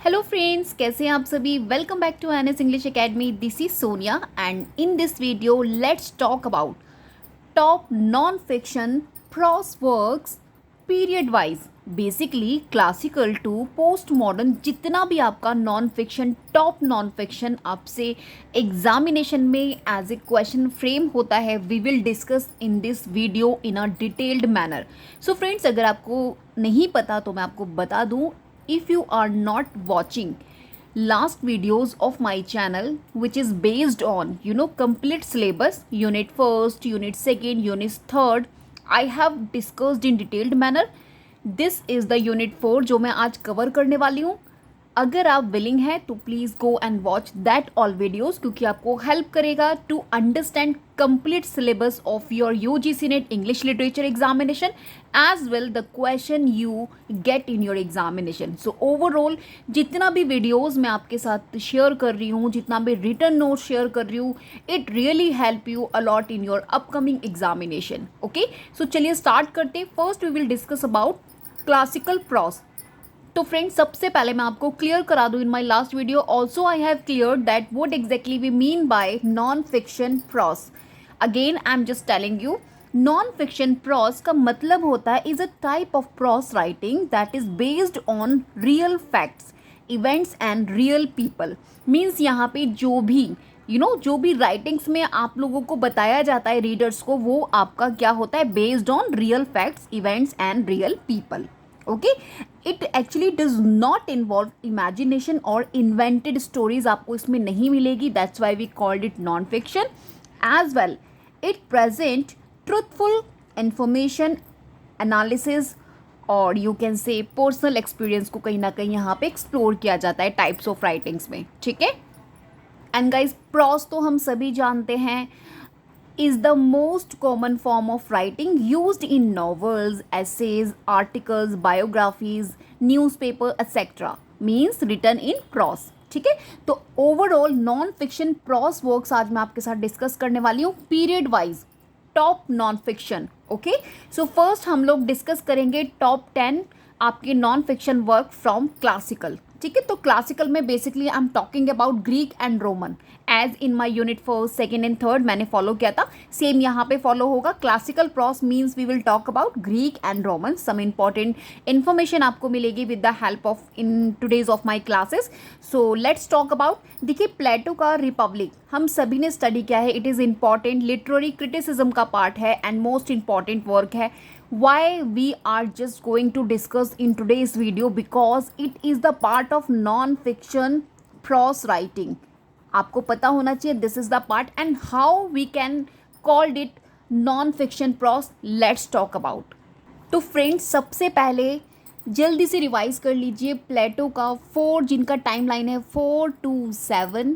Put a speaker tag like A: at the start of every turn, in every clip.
A: Hello friends, कैसे हैं आप सभी। Welcome back to NS English academy. This is Sonia and in this video let's talk about top non fiction prose works period wise. Basically classical to post modern, जितना भी आपका non fiction, top non fiction आपसे examination में as a question frame होता है, we will discuss in this video in a detailed manner. So friends, अगर आपको नहीं पता तो मैं आपको बता दूं, if you are not watching last videos of my channel which is based on complete syllabus, unit first, unit second, unit third, I have discussed in detailed manner. This is the unit 4 जो मैं आज cover करने वाली हूँ। अगर आप willing हैं तो please go and watch that all videos, क्योंकि आपको हेल्प करेगा to understand complete syllabus of your UGC NET English literature examination as well the question you get in your examination. So overall जितना भी videos मैं आपके साथ share कर रही हूँ, जितना भी रिटर्न नोट शेयर कर रही हूँ, it really help you a lot in your upcoming examination. Okay, so चलिए स्टार्ट करते। First we will discuss about classical prose. तो फ्रेंड्स, सबसे पहले मैं आपको क्लियर करा दूं, in my last video also I have cleared that what exactly we mean by non fiction prose. Again I am just telling you, non fiction prose का मतलब होता है is a type of prose writing that is based on real facts, events and real people. Means यहाँ पे जो भी जो भी राइटिंग्स में आप लोगों को बताया जाता है रीडर्स को, वो आपका क्या होता है, based on real facts, events and real people. Okay, it actually does not involve imagination और इन्वेंटेड स्टोरीज, आपको इसमें नहीं मिलेगी। That's why we called it non fiction. As well it present truthful information, analysis और you can say personal experience को कहीं ना कहीं यहाँ पे एक्सप्लोर किया जाता है टाइप्स ऑफ राइटिंग्स में। ठीक है, एंड गाइज प्रॉस तो हम सभी जानते हैं is the most common form of writing used in novels, essays, articles, biographies, newspaper, etc. means written in prose. ठीक है, तो overall non fiction prose works आज मैं आपके साथ डिस्कस करने वाली हूँ period wise, top non fiction. Okay, so first हम लोग डिस्कस करेंगे टॉप 10 आपके non fiction work from classical. ठीक है, तो क्लासिकल में basically I am talking about Greek and Roman, as in my unit first, second and third मैंने follow किया था, सेम यहाँ पे फॉलो होगा। Classical prose means we will talk about Greek and Roman. Some important information आपको मिलेगी with the help of in today's of my classes. So let's talk about, देखिए Plato का रिपब्लिक हम सभी ने स्टडी किया है। It is important literary criticism का पार्ट है एंड मोस्ट इंपॉर्टेंट वर्क है। Why we are just going to discuss in today's video, because it is the part of non-fiction prose writing. आपको पता होना चाहिए this is the part and how we can called it non-fiction prose. Let's talk about. तो friends, सबसे पहले जल्दी से revise कर लीजिए प्लेटो का 4, जिनका टाइमलाइन है 427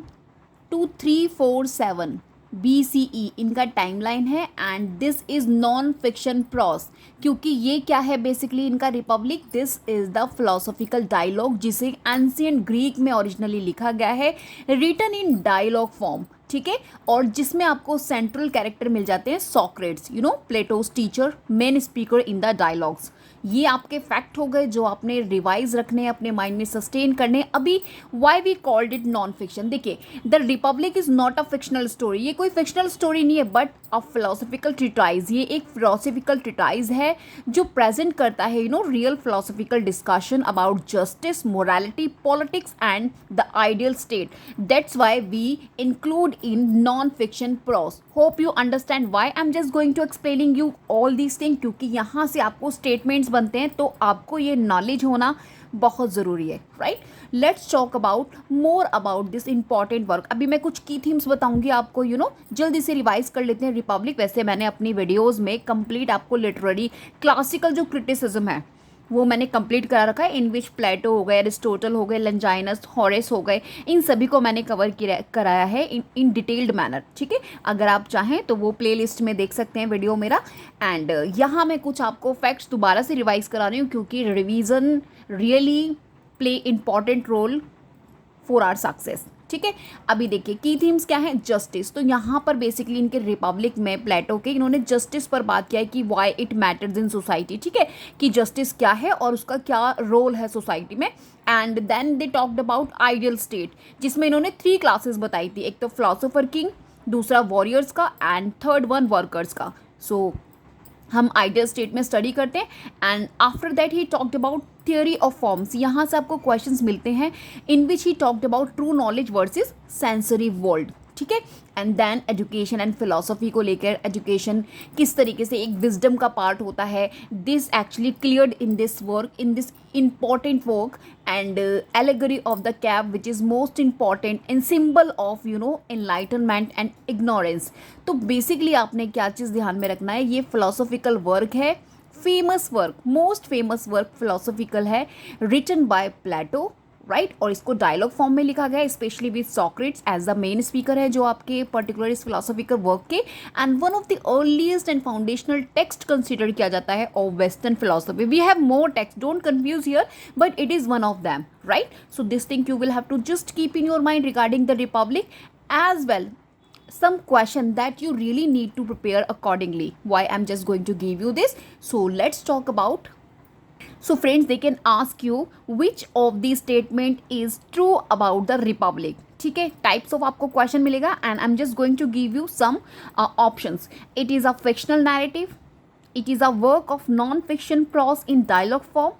A: to 347 BCE, इनका टाइमलाइन है and this is non fiction prose. क्योंकि ये क्या है बेसिकली इनका republic, this is the philosophical dialogue जिसे एंशिएंट ग्रीक में ओरिजिनली लिखा गया है, रिटन इन डायलॉग फॉर्म। ठीक है, और जिसमें आपको सेंट्रल कैरेक्टर मिल जाते हैं Socrates, plateaus teacher, main speaker in the dialogues. ये आपके फैक्ट हो गए जो आपने रिवाइज रखने हैं, अपने माइंड में सस्टेन करने। अभी why we called it non fiction, देखिए the republic is not a fictional story, ये कोई फिक्शनल स्टोरी नहीं है बट अ फिलोसॉफिकल ट्रिटाइज। ये एक फिलोसॉफिकल ट्रिटाइज है जो प्रेजेंट करता है real philosophical discussion about justice, morality, politics and the ideal state. That's why we include in non-fiction prose. Hope you understand why I'm just going to explaining you all these things, क्योंकि यहाँ से आपको statements बनते हैं तो आपको ये knowledge होना बहुत ज़रूरी है, right. Let's talk about more about this important work. अभी मैं कुछ की थीम्स बताऊंगी आपको, जल्दी से रिवाइज कर लेते हैं रिपब्लिक। वैसे मैंने अपनी वीडियोज़ में कंप्लीट आपको लिटरेरी क्लासिकल जो क्रिटिसिज्म है वो मैंने कंप्लीट करा रखा है, इन विच प्लेटो हो गए, एरिस्टोटल हो गए, लंजाइनस, हॉरेस हो गए, इन सभी को मैंने कवर कराया है इन डिटेल्ड मैनर। ठीक है, अगर आप चाहें तो वो प्लेलिस्ट में देख सकते हैं वीडियो मेरा। एंड यहाँ मैं कुछ आपको फैक्ट्स दोबारा से रिवाइज करा रही हूँ क्योंकि revision really play important role for our success. ठीक है, अभी देखिए की थीम्स क्या है, जस्टिस। तो यहाँ पर बेसिकली इनके रिपब्लिक में प्लेटो के इन्होंने जस्टिस पर बात किया है कि why it matters in society. ठीक है, कि जस्टिस क्या है और उसका क्या रोल है सोसाइटी में। And then they talked about ideal state, जिसमें इन्होंने 3 क्लासेस बताई थी, एक तो फिलोसोफर किंग, दूसरा वॉरियर्स का एंड थर्ड वन वर्कर्स का। सो हम आइडियल स्टेट में स्टडी करते हैं and after that he talked about theory of forms. यहाँ से आपको क्वेश्चंस मिलते हैं in which he talked about true knowledge versus sensory world. ठीक है, and then education and philosophy को लेकर, एजुकेशन किस तरीके से एक विजडम का पार्ट होता है, this actually cleared in this work, in this important work, and allegory of the cap which is most important and symbol of enlightenment and ignorance। तो बेसिकली आपने क्या चीज़ ध्यान में रखना है, ये फिलोसॉफिकल वर्क है, famous work, most famous work philosophical है, रिटन बाय प्लेटो, राइट। और इसको डायलॉग फॉर्म में लिखा गया है, specially with Socrates as the main speaker है जो आपके पर्टिकुलर इस फिलोसॉफिकल वर्क के, and one of the earliest and foundational text consider किया जाता है of western philosophy. We have more text, don't confuse here, but it is one of them, right. So this thing you will have to just keep in your mind regarding the republic, as well some question that you really need to prepare accordingly. Why I'm just going to give you this. So let's talk about, so friends, they can ask you which of these statement is true about the republic। ठीक है, types of आपको question मिलेगा and I am just going to give you some options. It is a fictional narrative, it is a work of non-fiction prose in dialogue form,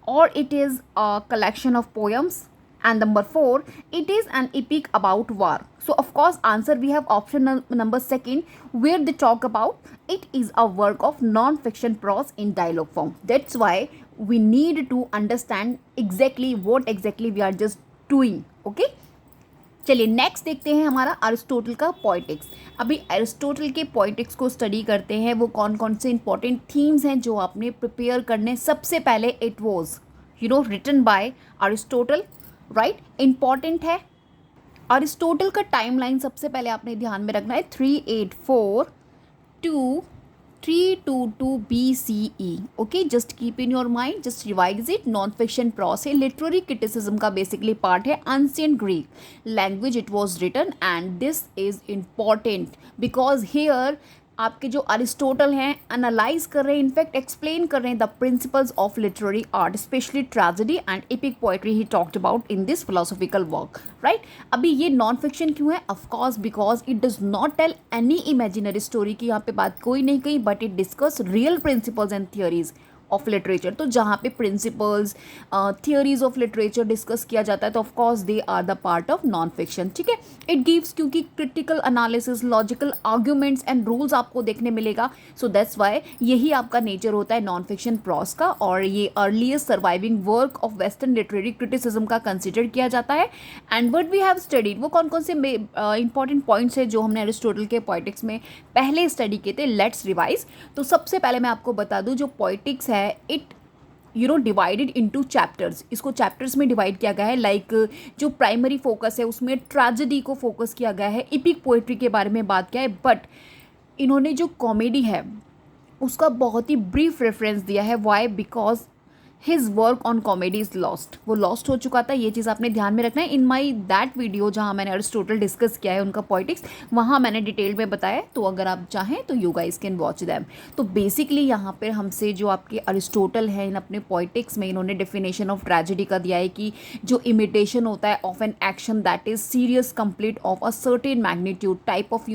A: or it is a collection of poems, and number 4, it is an epic about war। So of course answer we have option number 2 where they talk about it is a work of non-fiction prose in dialogue form। That's why we need to understand exactly what exactly we are just doing। Okay, चलिए next देखते हैं हमारा Aristotle का poetics. अभी Aristotle के poetics को study करते हैं, वो कौन कौन से इंपॉर्टेंट थीम्स हैं जो आपने प्रिपेयर करने। सबसे पहले it was written by Aristotle, right, important है। अरिस्टोटल का टाइमलाइन सबसे पहले आपने ध्यान में रखना है 384 to 322 BCE। Okay, just keep in your mind, just revise it. Non fiction prose है, लिटरेरी क्रिटिसिज्म का बेसिकली पार्ट है, ancient Greek language it was written, and this is important because here आपके जो अरिस्टोटल हैं analyse कर रहे हैं, in fact explain कर रहे हैं the principles of literary art, specially tragedy and epic poetry he talked about in this philosophical work, right. अभी ये नॉन फिक्शन क्यों है? Of course because it does not tell any imaginary story की यहाँ पे बात कोई नहीं कही, but it discuss real principles and theories of literature. तो जहाँ पे principles theories of literature discuss किया जाता है तो of course they are the part of non fiction. ठीक है, इट गिव्स क्योंकि critical analysis, logical arguments and rules आपको देखने मिलेगा। सो दैट्स वाई यही आपका नेचर होता है नॉन फिक्शन प्रॉस का, और ये earliest surviving work of western literary criticism का कंसिडर किया जाता है। And what we have studied, वो कौन कौन से इंपॉर्टेंट पॉइंट्स है जो हमने एरिस्टोटल के पोइटिक्स में पहले स्टडी किए थे। Let's revise. तो सबसे पहले मैं आपको बता दूं जो पोइटिक्स है इट डिवाइडेड इनटू चैप्टर्स। इसको चैप्टर्स में डिवाइड किया गया है। लाइक जो प्राइमरी फोकस है उसमें ट्रेजेडी को फोकस किया गया है, एपिक पोएट्री के बारे में बात किया है, बट इन्होंने जो कॉमेडी है उसका बहुत ही ब्रीफ रेफरेंस दिया है। Why? Because his work on comedy is lost, वो लॉस्ट हो चुका था। ये चीज़ आपने ध्यान में रखना है। इन माई दैट वीडियो जहाँ मैंने अरिस्टोटल डिस्कस किया है उनका पोइटिक्स, वहाँ मैंने डिटेल में बताया, तो अगर आप चाहें तो you guys can watch them. तो बेसिकली यहाँ पर हमसे जो आपके अरिस्टोटल हैं इन अपने पोइटिक्स में इन्होंने डेफिनेशन ऑफ ट्रेजेडी का दिया है कि जो इमिटेशन होता है of an action that is serious complete of a certain magnitude type of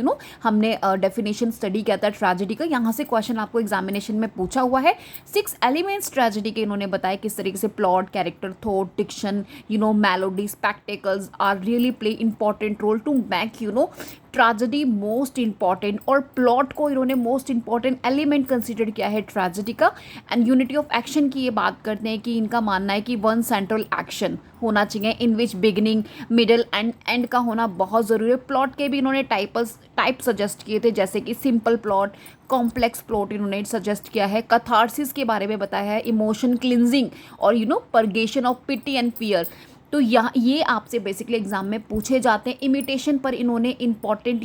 A: हमने डेफिनेशन स्टडी किया था ट्रेजेडी का। यहाँ से क्वेश्चन आपको एग्जामिनेशन में पूछा हुआ है। 6 एलिमेंट्स ट्रेजेडी के इन्होंने बताया किस तरीके से plot, character, thought, diction, melody, spectacles are really play important role to make tragedy most important. और प्लॉट को इन्होंने मोस्ट इंपॉर्टेंट एलिमेंट कंसिडर किया है ट्रेजेडी का। एंड यूनिटी ऑफ एक्शन की ये बात करते हैं कि इनका मानना है कि वन सेंट्रल एक्शन होना चाहिए इन विच बिगिनिंग, मिडल एंड एंड का होना बहुत ज़रूरी है। प्लॉट के भी इन्होंने टाइप सजेस्ट किए थे, जैसे कि सिंपल प्लॉट, कॉम्प्लेक्स प्लॉट इन्होंने सजेस्ट किया है। कथारसिस के बारे में बताया है, इमोशन क्लिनजिंग और purgation of pity and fear. तो ये आपसे बेसिकली एग्जाम में पूछे जाते हैं। इमिटेशन पर इन्होंने इंपॉर्टेंट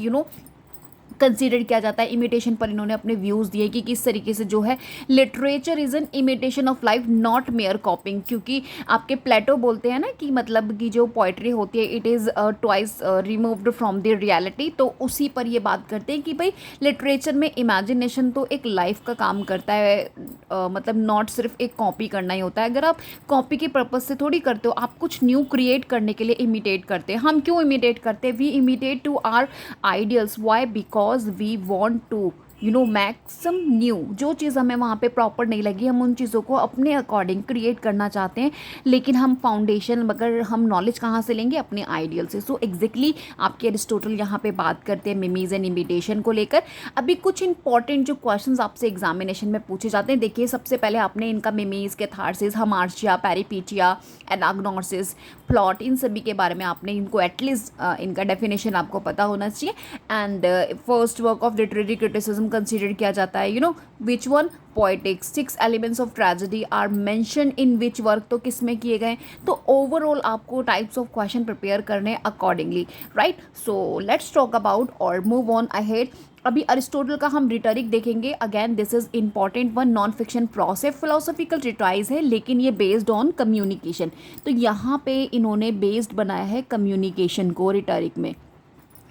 A: कंसीडर किया जाता है। इमिटेशन पर इन्होंने अपने व्यूज़ दिए कि किस तरीके से जो है literature is an imitation of life not mayor कॉपिंग, क्योंकि आपके प्लेटो बोलते हैं ना कि मतलब कि जो पोइट्री होती है it is twice removed from the reality, तो उसी पर ये बात करते हैं कि भाई लिटरेचर में इमेजिनेशन तो एक लाइफ का काम करता है, मतलब नॉट सिर्फ एक कॉपी करना ही होता है। अगर आप कॉपी के पर्पज़ से थोड़ी करते हो, आप कुछ न्यू क्रिएट करने के लिए इमिटेट करते हैं। हम क्यों इमिटेट करते हैं? We imitate to our ideals. Why? Because we want to maxim new. जो चीज़ हमें वहाँ पे प्रॉपर नहीं लगी, हम उन चीज़ों को अपने अकॉर्डिंग क्रिएट करना चाहते हैं, लेकिन हम फाउंडेशन, अगर हम नॉलेज कहाँ से लेंगे? अपने आइडियल से। सो एग्जैक्टली आपके अरिस्टोटल यहाँ पे बात करते हैं मिमीज एंड इमिटेशन को लेकर। अभी कुछ इंपॉर्टेंट जो क्वेश्चंस आपसे एग्जामिनेशन में पूछे जाते हैं, देखिए सबसे पहले आपने इनका मिमीज, कैथारसिस, हमार्शिया, पेरिपीटिया, एनाग्नोसिस, प्लॉट, इन सभी के बारे में आपने इनको एटलीस्ट इनका डेफिनेशन आपको पता होना चाहिए। And first work of literary criticism consider किया जाता है, which one? Poetics. 6 elements of tragedy are mention in which work, तो किस में किए गए? तो ओवरऑल आपको टाइप्स ऑफ क्वेश्चन प्रिपेयर करने accordingly, right. So let's talk about और मूव ऑन अहेड। अभी अरिस्टोटल का हम रिटरिक देखेंगे। Again this is important one, non fiction prose है, फिलोसॉफिकल ट्रिटाइज है, लेकिन ये बेस्ड ऑन कम्युनिकेशन। तो यहाँ पे इन्होंने बेस्ड बनाया है कम्युनिकेशन को रिटरिक में,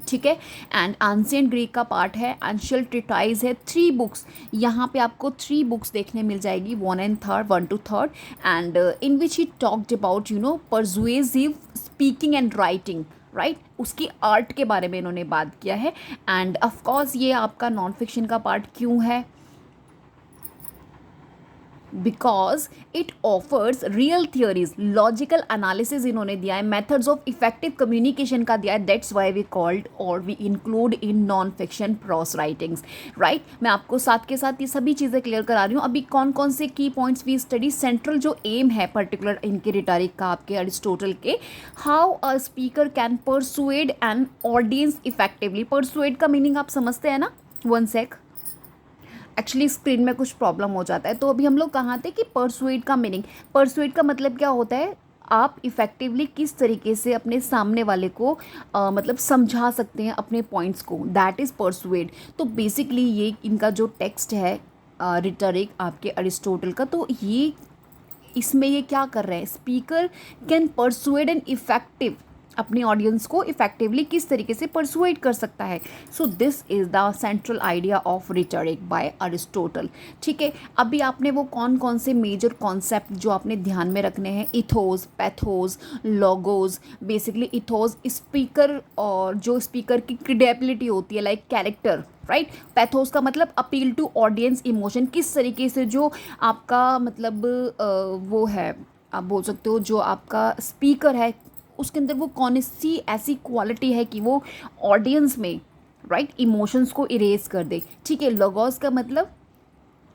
A: ठीक है। एंड एंशिएंट ग्रीक का पार्ट है, एंशियल ट्रिटाइज है, 3 बुक्स। यहाँ पे आपको 3 बुक्स देखने मिल जाएगी, 1 to 3, and in which he talked about persuasive speaking and writing, right. उसकी आर्ट के बारे में इन्होंने बात किया है। एंड ऑफकोर्स ये आपका नॉन फिक्शन का पार्ट क्यों है? Because it offers real theories, logical analysis इन्होंने दिया है, मेथड्स ऑफ इफेक्टिव कम्युनिकेशन का दिया है। दैट्स वाई वी कॉल्ड और we include in non fiction prose writings, right. मैं आपको साथ के साथ ये सभी चीज़ें क्लियर करा रही हूँ। अभी कौन कौन से की पॉइंट्स वी स्टडी, सेंट्रल जो एम है पर्टिकुलर इनके रिटोरिक का, आपके अरिस्टोटल के, how a speaker can persuade an audience effectively. Persuade का मीनिंग आप समझते हैं ना? 1 सेक, एक्चुअली स्क्रीन में कुछ प्रॉब्लम हो जाता है। तो अभी हम लोग कहाँ थे कि परसुएड का मीनिंग, परसुएड का मतलब क्या होता है? आप इफ़ेक्टिवली किस तरीके से अपने सामने वाले को मतलब समझा सकते हैं अपने पॉइंट्स को, दैट इज़ परसुएड। तो बेसिकली ये इनका जो टेक्स्ट है रिटरिक आपके अरिस्टोटल का, तो ये इसमें ये क्या कर रहे हैं? Speaker can persuade an effective, अपनी ऑडियंस को इफेक्टिवली किस तरीके से परसुएड कर सकता है। So this is the central idea of rhetoric by Aristotle, ठीक है। अभी आपने वो कौन कौन से मेजर कॉन्सेप्ट जो आपने ध्यान में रखने हैं? Ethos, pathos, logos. Basically ethos speaker, और जो स्पीकर की क्रेडिबिलिटी होती है, लाइक कैरेक्टर, राइट। पैथोस का मतलब अपील टू ऑडियंस इमोशन, किस तरीके से जो आपका मतलब वो है, आप बोल सकते हो जो आपका स्पीकर है उसके अंदर वो कौन सी ऐसी क्वालिटी है कि वो ऑडियंस में, राइट, इमोशंस को इरेज कर दे, ठीक है। लोगोस का मतलब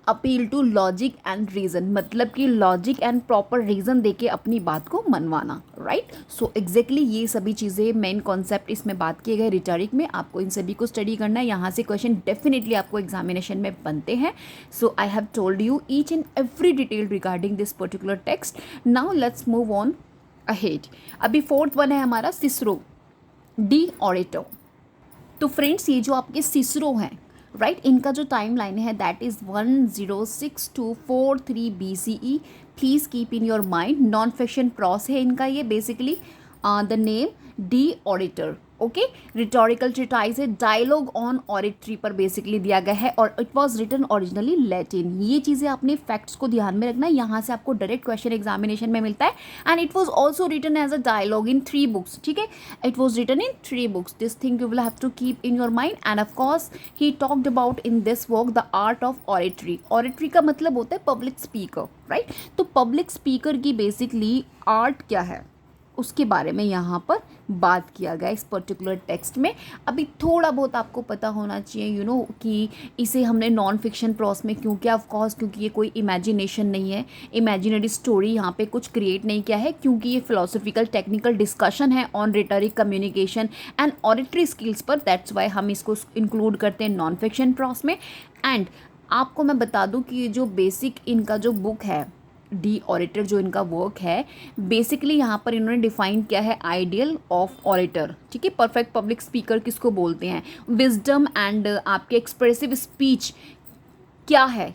A: appeal to logic and reason, मतलब कि लॉजिक एंड प्रॉपर रीज़न देके अपनी बात को मनवाना, राइट। सो एग्जैक्टली ये सभी चीज़ें मेन कॉन्सेप्ट इसमें बात किए गए रिटोरिक में। आपको इन सभी को स्टडी करना है, यहाँ से क्वेश्चन डेफिनेटली आपको एग्जामिनेशन में बनते हैं। So I have told you each and every detail regarding this particular text. Now let's move on ahead. अभी 4th वन है हमारा सिसरो डी ऑरेटो। तो फ्रेंड्स ये जो आपके सिसरो हैं, राइट, इनका जो टाइम लाइन है that is 106 to 43 BCE। Please keep in your mind, non fiction prose है इनका ये। Basically the name De Oratore, okay. Rhetorical treatise है, डायलॉग ऑन ऑरेट्री पर बेसिकली दिया गया है, और it was written originally Latin. ये चीज़ें आपने फैक्ट्स को ध्यान में रखना है, यहाँ से आपको डायरेक्ट क्वेश्चन एग्जामिनेशन में मिलता है। And it was also written as a dialogue in 3 books, ठीक है। It was written in 3 books, this thing you will have to keep in your mind. And of course he talked about in this work the art of oratory. Oratory का मतलब होता है public speaker, right. तो public speaker की basically art क्या है उसके बारे में यहाँ पर बात किया गया इस पर्टिकुलर टेक्स्ट में। अभी थोड़ा बहुत आपको पता होना चाहिए कि इसे हमने नॉन फिक्शन प्रॉस में क्यों किया। ऑफ कोर्स क्योंकि ये कोई इमेजिनेशन नहीं है, इमेजिनरी स्टोरी यहाँ पे कुछ क्रिएट नहीं किया है, क्योंकि ये फिलोसॉफिकल टेक्निकल डिस्कशन है on rhetoric communication and oratory skills पर। दैट्स वाई हम इसको इंक्लूड करते हैं नॉन फिक्शन प्रॉस में। एंड आपको मैं बता दूँ कि ये जो बेसिक इनका जो बुक है डी ऑरिटर जो इनका वर्क है, बेसिकली यहाँ पर इन्होंने डिफाइन किया है आइडियल ऑफ ऑरिटर, ठीक है। परफेक्ट पब्लिक स्पीकर किसको बोलते हैं, विजडम एंड आपके एक्सप्रेसिव स्पीच क्या है,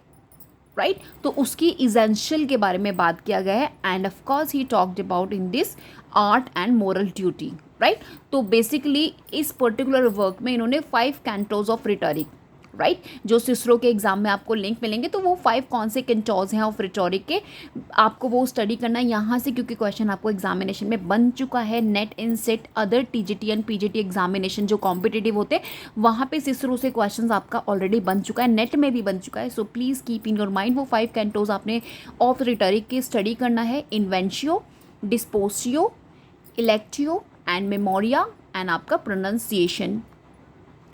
A: राइट तो उसकी इसेंशियल के बारे में बात किया गया है। And of course he talked about in this art and moral duty, right. तो बेसिकली इस पर्टिकुलर वर्क में इन्होंने 5 कैंटोज ऑफ रिटोरिक, राइट जो सिसरो के एग्जाम में आपको लिंक मिलेंगे, तो वो 5 कौन से कैंटोज हैं ऑफ रिटोरिक के, आपको वो स्टडी करना है यहाँ से, क्योंकि क्वेश्चन आपको एग्जामिनेशन में बन चुका है। Net in set other TGT and PGT examination जो कॉम्पिटिटिव होते हैं वहाँ पे सिसरो से क्वेश्चन आपका ऑलरेडी बन चुका है, नेट में भी बन चुका है। So please keep in your mind वो 5 कैंटोज आपने ऑफ रिटोरिक की स्टडी करना है, इन्वेंशियो, डिस्पोसियो, इलेक्टियो एंड मेमोरिया एंड आपका प्रोनाउंसिएशन,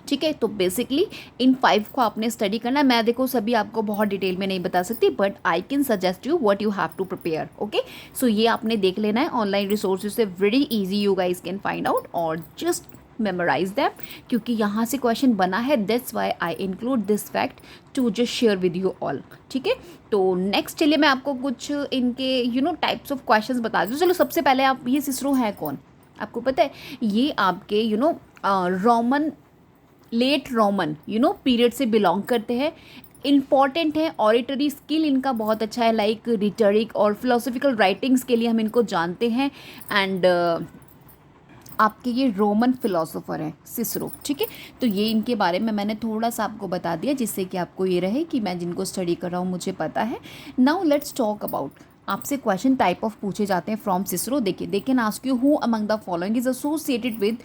A: ठीक है। तो बेसिकली इन 5 को आपने स्टडी करना है। मैं देखो सभी आपको बहुत डिटेल में नहीं बता सकती, but I can suggest you what you have to prepare, okay. So ये आपने देख लेना है, ऑनलाइन रिसोर्सेज से very easy you guys can find out और जस्ट मेमोराइज दैम, क्योंकि यहाँ से क्वेश्चन बना है, that's why I include this fact to just share with you all, ठीक है। तो नेक्स्ट चलिए मैं आपको कुछ इनके टाइप्स ऑफ क्वेश्चंस बता दूँ। चलो सबसे पहले आप, ये सिसरो है कौन, आपको पता है, ये आपके रोमन, लेट रोमन पीरियड से बिलोंग करते हैं। इम्पॉर्टेंट है, ऑरिटरी स्किल इनका बहुत अच्छा है, लाइक रिटोरिक और फिलोसफिकल राइटिंग्स के लिए हम इनको जानते हैं। एंड आपके ये रोमन फिलोसोफर हैं सिसरो, ठीक है। तो ये इनके बारे में मैंने थोड़ा सा आपको बता दिया, जिससे कि आपको ये रहे कि मैं जिनको स्टडी कर रहा हूँ मुझे पता है। नाउ लेट्स टॉक अबाउट, आपसे क्वेश्चन टाइप ऑफ पूछे जाते हैं फ्रॉम सिसरो। देखिए, दे can ask you who among the following is associated with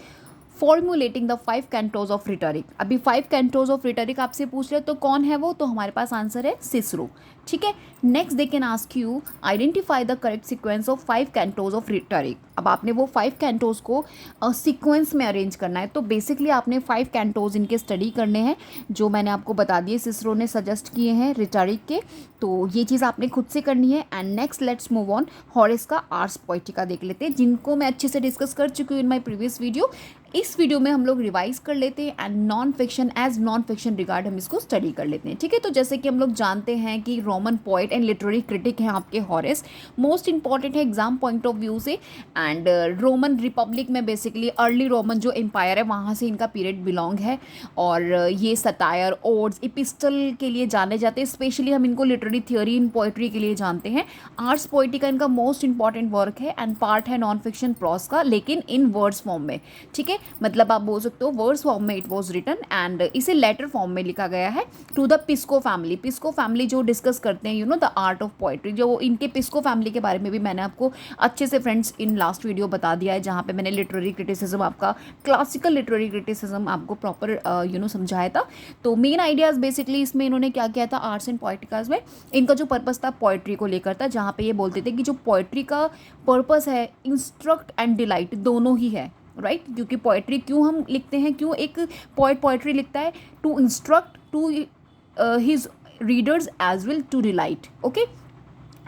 A: formulating the 5 cantos of rhetoric. अभी 5 कैंटोज ऑफ रिटोरिक आपसे पूछ रहे तो कौन है वो, तो हमारे पास आंसर है सिसरो, ठीक है। Next they can ask you identify the correct sequence of 5 cantos of rhetoric. अब आपने वो 5 कैंटोज को सीक्वेंस में अरेंज करना है, तो बेसिकली आपने 5 कैंटोज इनके स्टडी करने हैं, जो मैंने आपको बता दिए, सिसरो ने सजेस्ट किए हैं रिटोरिक के, तो ये चीज़ आपने खुद से करनी है। And next let's move on, Horace का आर्स पोएटिका देख लेते हैं, जिनको मैं अच्छे से डिस्कस कर चुकी हूँ इन माई प्रीवियस वीडियो। इस वीडियो में हम लोग रिवाइज कर लेते हैं and non fiction as non fiction regard हम इसको स्टडी कर लेते हैं, ठीक है। तो जैसे कि हम लोग जानते हैं कि Roman poet and literary critic हैं आपके हॉरेस, मोस्ट इंपॉर्टेंट है एग्जाम पॉइंट ऑफ व्यू से। एंड रोमन रिपब्लिक में बेसिकली अर्ली रोमन जो एम्पायर है वहाँ से इनका पीरियड बिलोंग है, और ये सटायर, ओड्स, इपिस्टल के लिए जाने जाते हैं। स्पेशली हम इनको लिटरेरी थियोरी इन पोइट्री के लिए जानते हैं। आर्स पोएटिका इनका मोस्ट इंपॉर्टेंट वर्क है एंड पार्ट है नॉन फिक्शन प्रॉस का, लेकिन इन वर्ड्स फॉर्म में, ठीक है। मतलब आप बोल सकते हो वर्ड्स फॉर्म में इट वाज रिटन, एंड इसे लेटर फॉर्म में लिखा गया है टू द पिस्को फैमिली। पिस्को फैमिली जो डिस्कस करते हैं द आर्ट ऑफ पोएट्री, जो इनके पिस्को फैमिली के बारे में भी मैंने आपको अच्छे से फ्रेंड्स इन लास्ट वीडियो बता दिया है, जहाँ पे मैंने लिटरेरी क्रिटिसिज्म, आपका क्लासिकल लिटरेरी क्रिटिसिज्म आपको प्रॉपर समझाया था। तो मेन आइडियाज़ बेसिकली इसमें इन्होंने क्या किया था, आर्ट्स एंड पोएटिकाज में इनका जो पर्पस था पोएट्री को लेकर था, जहाँ पे ये बोलते थे कि जो पोएट्री का पर्पस है इंस्ट्रक्ट एंड डिलाइट दोनों ही है, राइट क्योंकि पोएट्री क्यों हम लिखते हैं, क्यों एक पोएट पोएट्री लिखता है, to instruct, to his readers as well to delight, okay.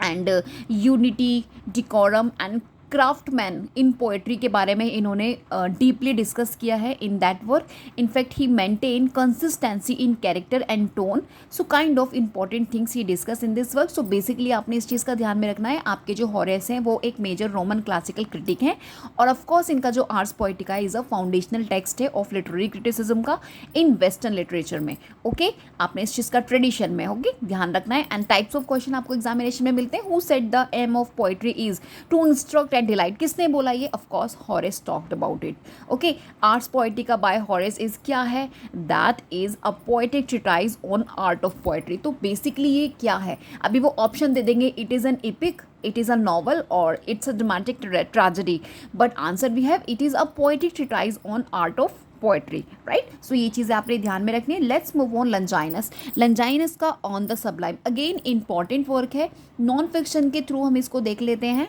A: And unity, decorum and craftsman in poetry के बारे में इन्होंने डीपली डिस्कस किया है in that work. In fact he maintain consistency in character and tone, so kind of important things he discuss in this work. So basically आपने इस चीज़ का ध्यान में रखना है, आपके जो हॉरेस हैं वो एक मेजर रोमन क्लासिकल क्रिटिक हैं, और ऑफकोर्स इनका जो Ars Poetica is a foundational text है ऑफ लिटरेरी क्रिटिसिज्म का इन वेस्टर्न लिटरेचर में, ओके। आपने इस चीज़ का ट्रेडिशन में ध्यान रखना है। एंड टाइप्स ऑफ क्वेश्चन आपको एग्जामिनेशन में मिलते हैं। Who said the aim of poetry is to instruct and delight, किसने बोला ये, of course Horace talked about it, okay. Ars Poetica by Horace is क्या है, that is a poetic treatise on art of poetry. तो basically ये क्या है, अभी वो ऑप्शन दे देंगे, it is an epic, it is a novel, or it's a dramatic tragedy, but answer we have, it is a poetic treatise on art of poetry, right. So ये चीज़ें आपने ध्यान में रखनी है। Let's move on Longinus. Longinus का on the sublime again important work है, non fiction के थ्रू हम इसको देख लेते हैं।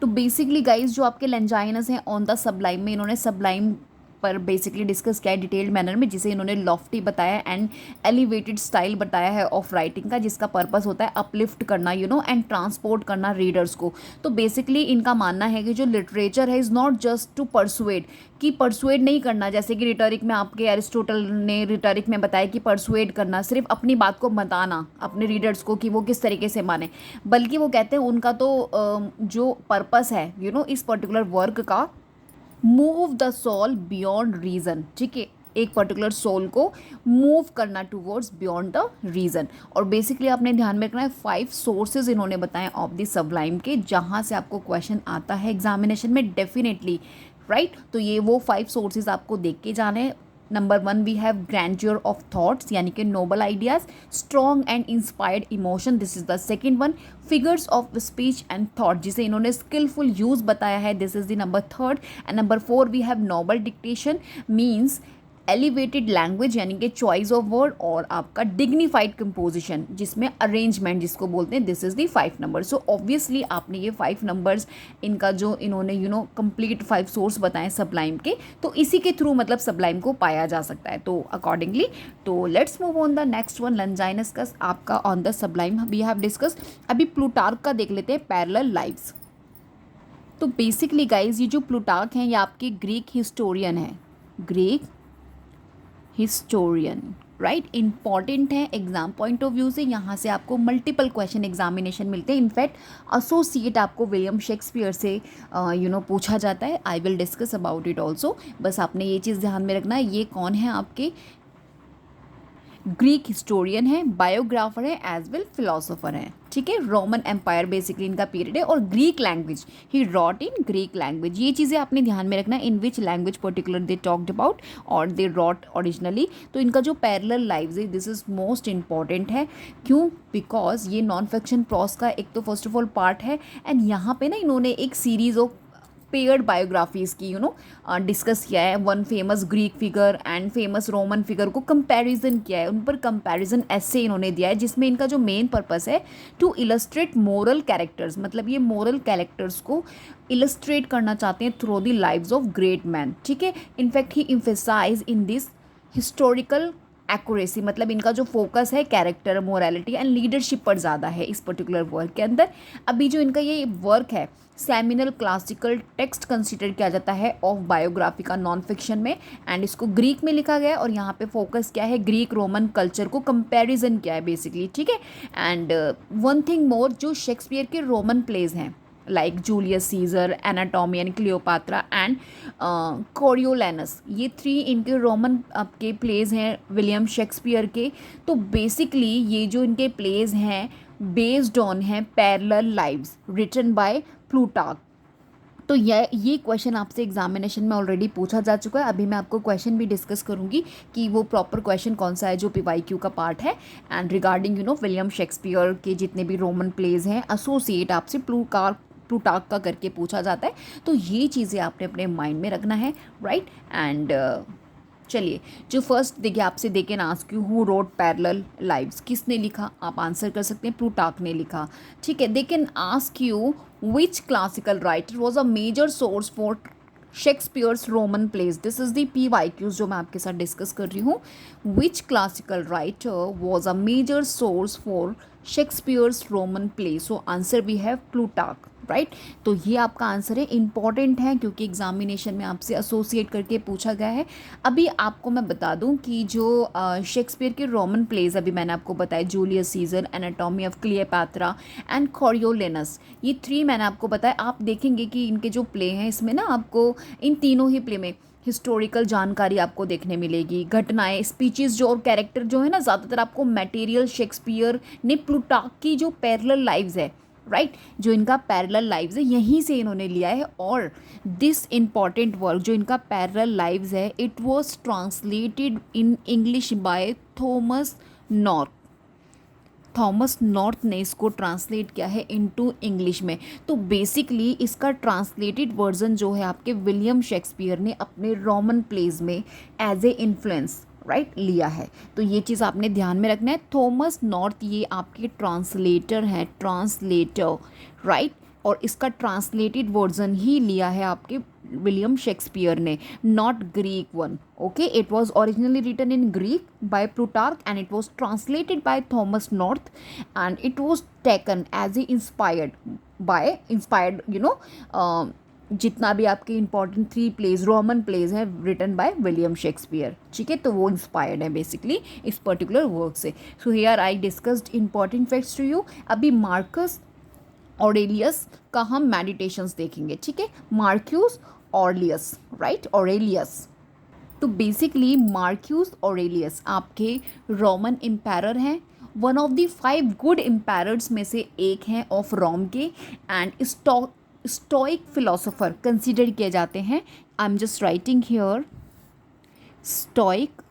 A: तो बेसिकली गाइज जो आपके लंजाइनस हैं ऑन द सबलाइम में इन्होंने सबलाइम पर बेसिकली डिस्कस किया है डिटेल्ड मैनर में, जिसे इन्होंने लॉफ्टी बताया एंड एलिवेटेड स्टाइल बताया है ऑफ राइटिंग का, जिसका पर्पस होता है अपलिफ्ट करना एंड ट्रांसपोर्ट करना रीडर्स को। तो बेसिकली इनका मानना है कि जो लिटरेचर है is not just to persuade, कि परसुएड नहीं करना, जैसे कि रिटोरिक में आपके एरिस्टोटल ने रिटोरिक में बताया कि परसुएड करना, सिर्फ अपनी बात को बताना अपने रीडर्स को कि वो किस तरीके से माने, बल्कि वो कहते हैं उनका तो जो पर्पस है इस पर्टिकुलर वर्क का, move the soul beyond reason. ठीक है, एक पर्टिकुलर सोल को मूव करना टूवर्ड्स बियॉन्ड द रीज़न। और बेसिकली आपने ध्यान में रखना है 5 सोर्सेज इन्होंने बताए ऑफ द सबलाइम के, जहाँ से आपको क्वेश्चन आता है एग्जामिनेशन में डेफिनेटली, राइट। तो ये वो 5 सोर्सेज आपको देख के जाने हैं। Number 1 we have grandeur of thoughts, यानी कि noble ideas, strong and inspired emotion, this is the second one. Figures of speech and thought, जिसे इन्होंने स्किलफुल यूज बताया है, this is the number 3rd। And number 4 we have noble dictation, means elevated language, यानी कि choice of word, और आपका dignified composition जिसमें arrangement जिसको बोलते हैं, this is the 5 number. So obviously आपने ये 5 नंबर्स इनका जो इन्होंने कंप्लीट 5 सोर्स बताए सबलाइम के, तो इसी के थ्रू मतलब सबलाइम को पाया जा सकता है। तो अकॉर्डिंगली तो let's move on the next one, Longinus का आपका on the sublime we have discuss. अभी प्लूटार्क का देख लेते हैं, पैरेलल लाइव्स। तो बेसिकली गाइज ये जो प्लूटार्क हैं ये आपके ग्रीक हिस्टोरियन है, ग्रीक हिस्टोरियन, राइट। इंपॉर्टेंट है एग्जाम पॉइंट ऑफ व्यू से, यहाँ से आपको मल्टीपल क्वेश्चन एग्जामिनेशन मिलते हैं। इनफैक्ट एसोसिएट आपको विलियम शेक्सपियर से पूछा जाता है। I will discuss about it also. बस आपने ये चीज़ ध्यान में रखना है, ये कौन है, आपके ग्रीक हिस्टोरियन है, बायोग्राफर है, एज वेल फिलोसोफर है। ठीक है, रोमन एम्पायर बेसिकली इनका पीरियड है, और Greek language, he wrote in Greek language. ये चीज़ें आपने ध्यान में रखना है, in which language particular they talked about और दे रॉट ओरिजिनली। तो इनका जो पैरेलल लाइव्स है, दिस इज मोस्ट इंपॉर्टेंट है। क्यों? बिकॉज ये नॉन फिक्शन प्रॉस का एक तो फर्स्ट ऑफ ऑल पार्ट है, एंड यहाँ पे ना इन्होंने एक सीरीज ऑफ पेयर्ड बायोग्राफीज़ की डिस्कस किया है। One famous Greek figure and famous Roman figure को कंपैरिजन किया है, उन पर कंपैरिजन ऐसे इन्होंने दिया है, जिसमें इनका जो मेन पर्पस है टू इलस्ट्रेट मोरल कैरेक्टर्स, मतलब ये मोरल कैरेक्टर्स को इलस्ट्रेट करना चाहते हैं through the lives of great man. ठीक है, in fact he emphasise in this historical accuracy, मतलब इनका जो फोकस है कैरेक्टर, मोरालिटी एंड लीडरशिप पर ज़्यादा है इस पर्टिकुलर वर्क के अंदर। अभी जो इनका ये वर्क है सेमिनल क्लासिकल टेक्स्ट कंसिडर किया जाता है ऑफ बायोग्राफी का नॉन फिक्शन में, एंड इसको ग्रीक में लिखा गया है, और यहाँ पे फोकस क्या है, ग्रीक रोमन कल्चर को कंपैरिजन किया है बेसिकली। ठीक है, एंड वन थिंग मोर, जो शेक्सपियर के रोमन प्लेज हैं like Julius Caesar, Antony and Cleopatra and Coriolanus, ये 3 इनके रोमन आपके प्लेज हैं विलियम शेक्सपियर के। तो बेसिकली ये जो इनके प्लेज हैं बेस्ड ऑन है parallel lives written by Plutarch. तो ये क्वेश्चन आपसे एग्जामिनेशन में ऑलरेडी पूछा जा चुका है। अभी मैं आपको क्वेश्चन भी डिस्कस करूंगी कि वो प्रॉपर क्वेश्चन कौन सा है जो पीवाईक्यू का पार्ट है, एंड रिगार्डिंग विलियम शेक्सपियर के जितने भी रोमन प्लेज हैं एसोसिएट आपसे प्लूटार्क का करके पूछा जाता है। तो ये चीज़ें आपने अपने माइंड में रखना है, राइट। एंड चलिए, जो फर्स्ट देखिए आपसे दे can ask you who wrote parallel lives, किसने लिखा, आप आंसर कर सकते हैं प्लूटार्क ने लिखा। ठीक है, they can ask you which classical writer was a major source for Shakespeare's Roman plays, this is the PYQs जो मैं आपके साथ डिस्कस कर रही हूँ। Which classical writer was a major source for Shakespeare's Roman play, so answer we have Plutarch, right. तो ये आपका आंसर है, इंपॉर्टेंट है क्योंकि एग्जामिनेशन में आपसे एसोसिएट करके पूछा गया है। अभी आपको मैं बता दूं कि जो शेक्सपियर के रोमन प्लेज अभी मैंने आपको बताया, Julius Caesar, Antony of Cleopatra and Coriolanus, ये 3 मैंने आपको बताया। आप देखेंगे कि इनके जो प्ले हैं इसमें ना आपको इन तीनों ही प्ले में हिस्टोरिकल जानकारी आपको देखने मिलेगी, घटनाएं, स्पीचेस जो और कैरेक्टर जो है ना, ज़्यादातर आपको मटेरियल शेक्सपियर ने प्लूटार्क की जो पैरेलल लाइव्स है, राइट, जो इनका पैरेलल लाइव्स है यहीं से इन्होंने लिया है। और दिस इम्पॉर्टेंट वर्क जो इनका पैरेलल लाइव्स है, it was translated in English by Thomas north. Thomas north ने इसको ट्रांसलेट किया है इनटू इंग्लिश में। तो बेसिकली इसका ट्रांसलेटेड वर्जन जो है आपके विलियम शेक्सपियर ने अपने रोमन प्लेज में एज ए इन्फ्लुएंस, राइट, लिया है। तो ये चीज़ आपने ध्यान में रखना है। थॉमस नॉर्थ ये आपके ट्रांसलेटर हैं, ट्रांसलेटर, राइट, और इसका ट्रांसलेटेड वर्जन ही लिया है आपके विलियम शेक्सपियर ने, not Greek one. Okay, it was originally written in Greek by Plutarch and it was translated by Thomas North and it was taken as a inspired जितना भी आपके important 3 plays Roman plays हैं written by William Shakespeare. ठीक है, तो वो inspired है basically इस पर्टिकुलर वर्क से. So here I discussed important facts to you. अभी मार्कस ऑरेलियस का हम मेडिटेशंस देखेंगे. ठीक है, मार्क्यूस ऑरेलियस, राइट, ऑरेलियस. तो बेसिकली मार्क्यूस ऑरेलियस आपके रोमन एम्पायर हैं, one of the 5 good empires में से एक हैं ऑफ रोम के, एंड स्टोइक फिलोसोफर कंसिडर किए जाते हैं. आई am just writing here stoic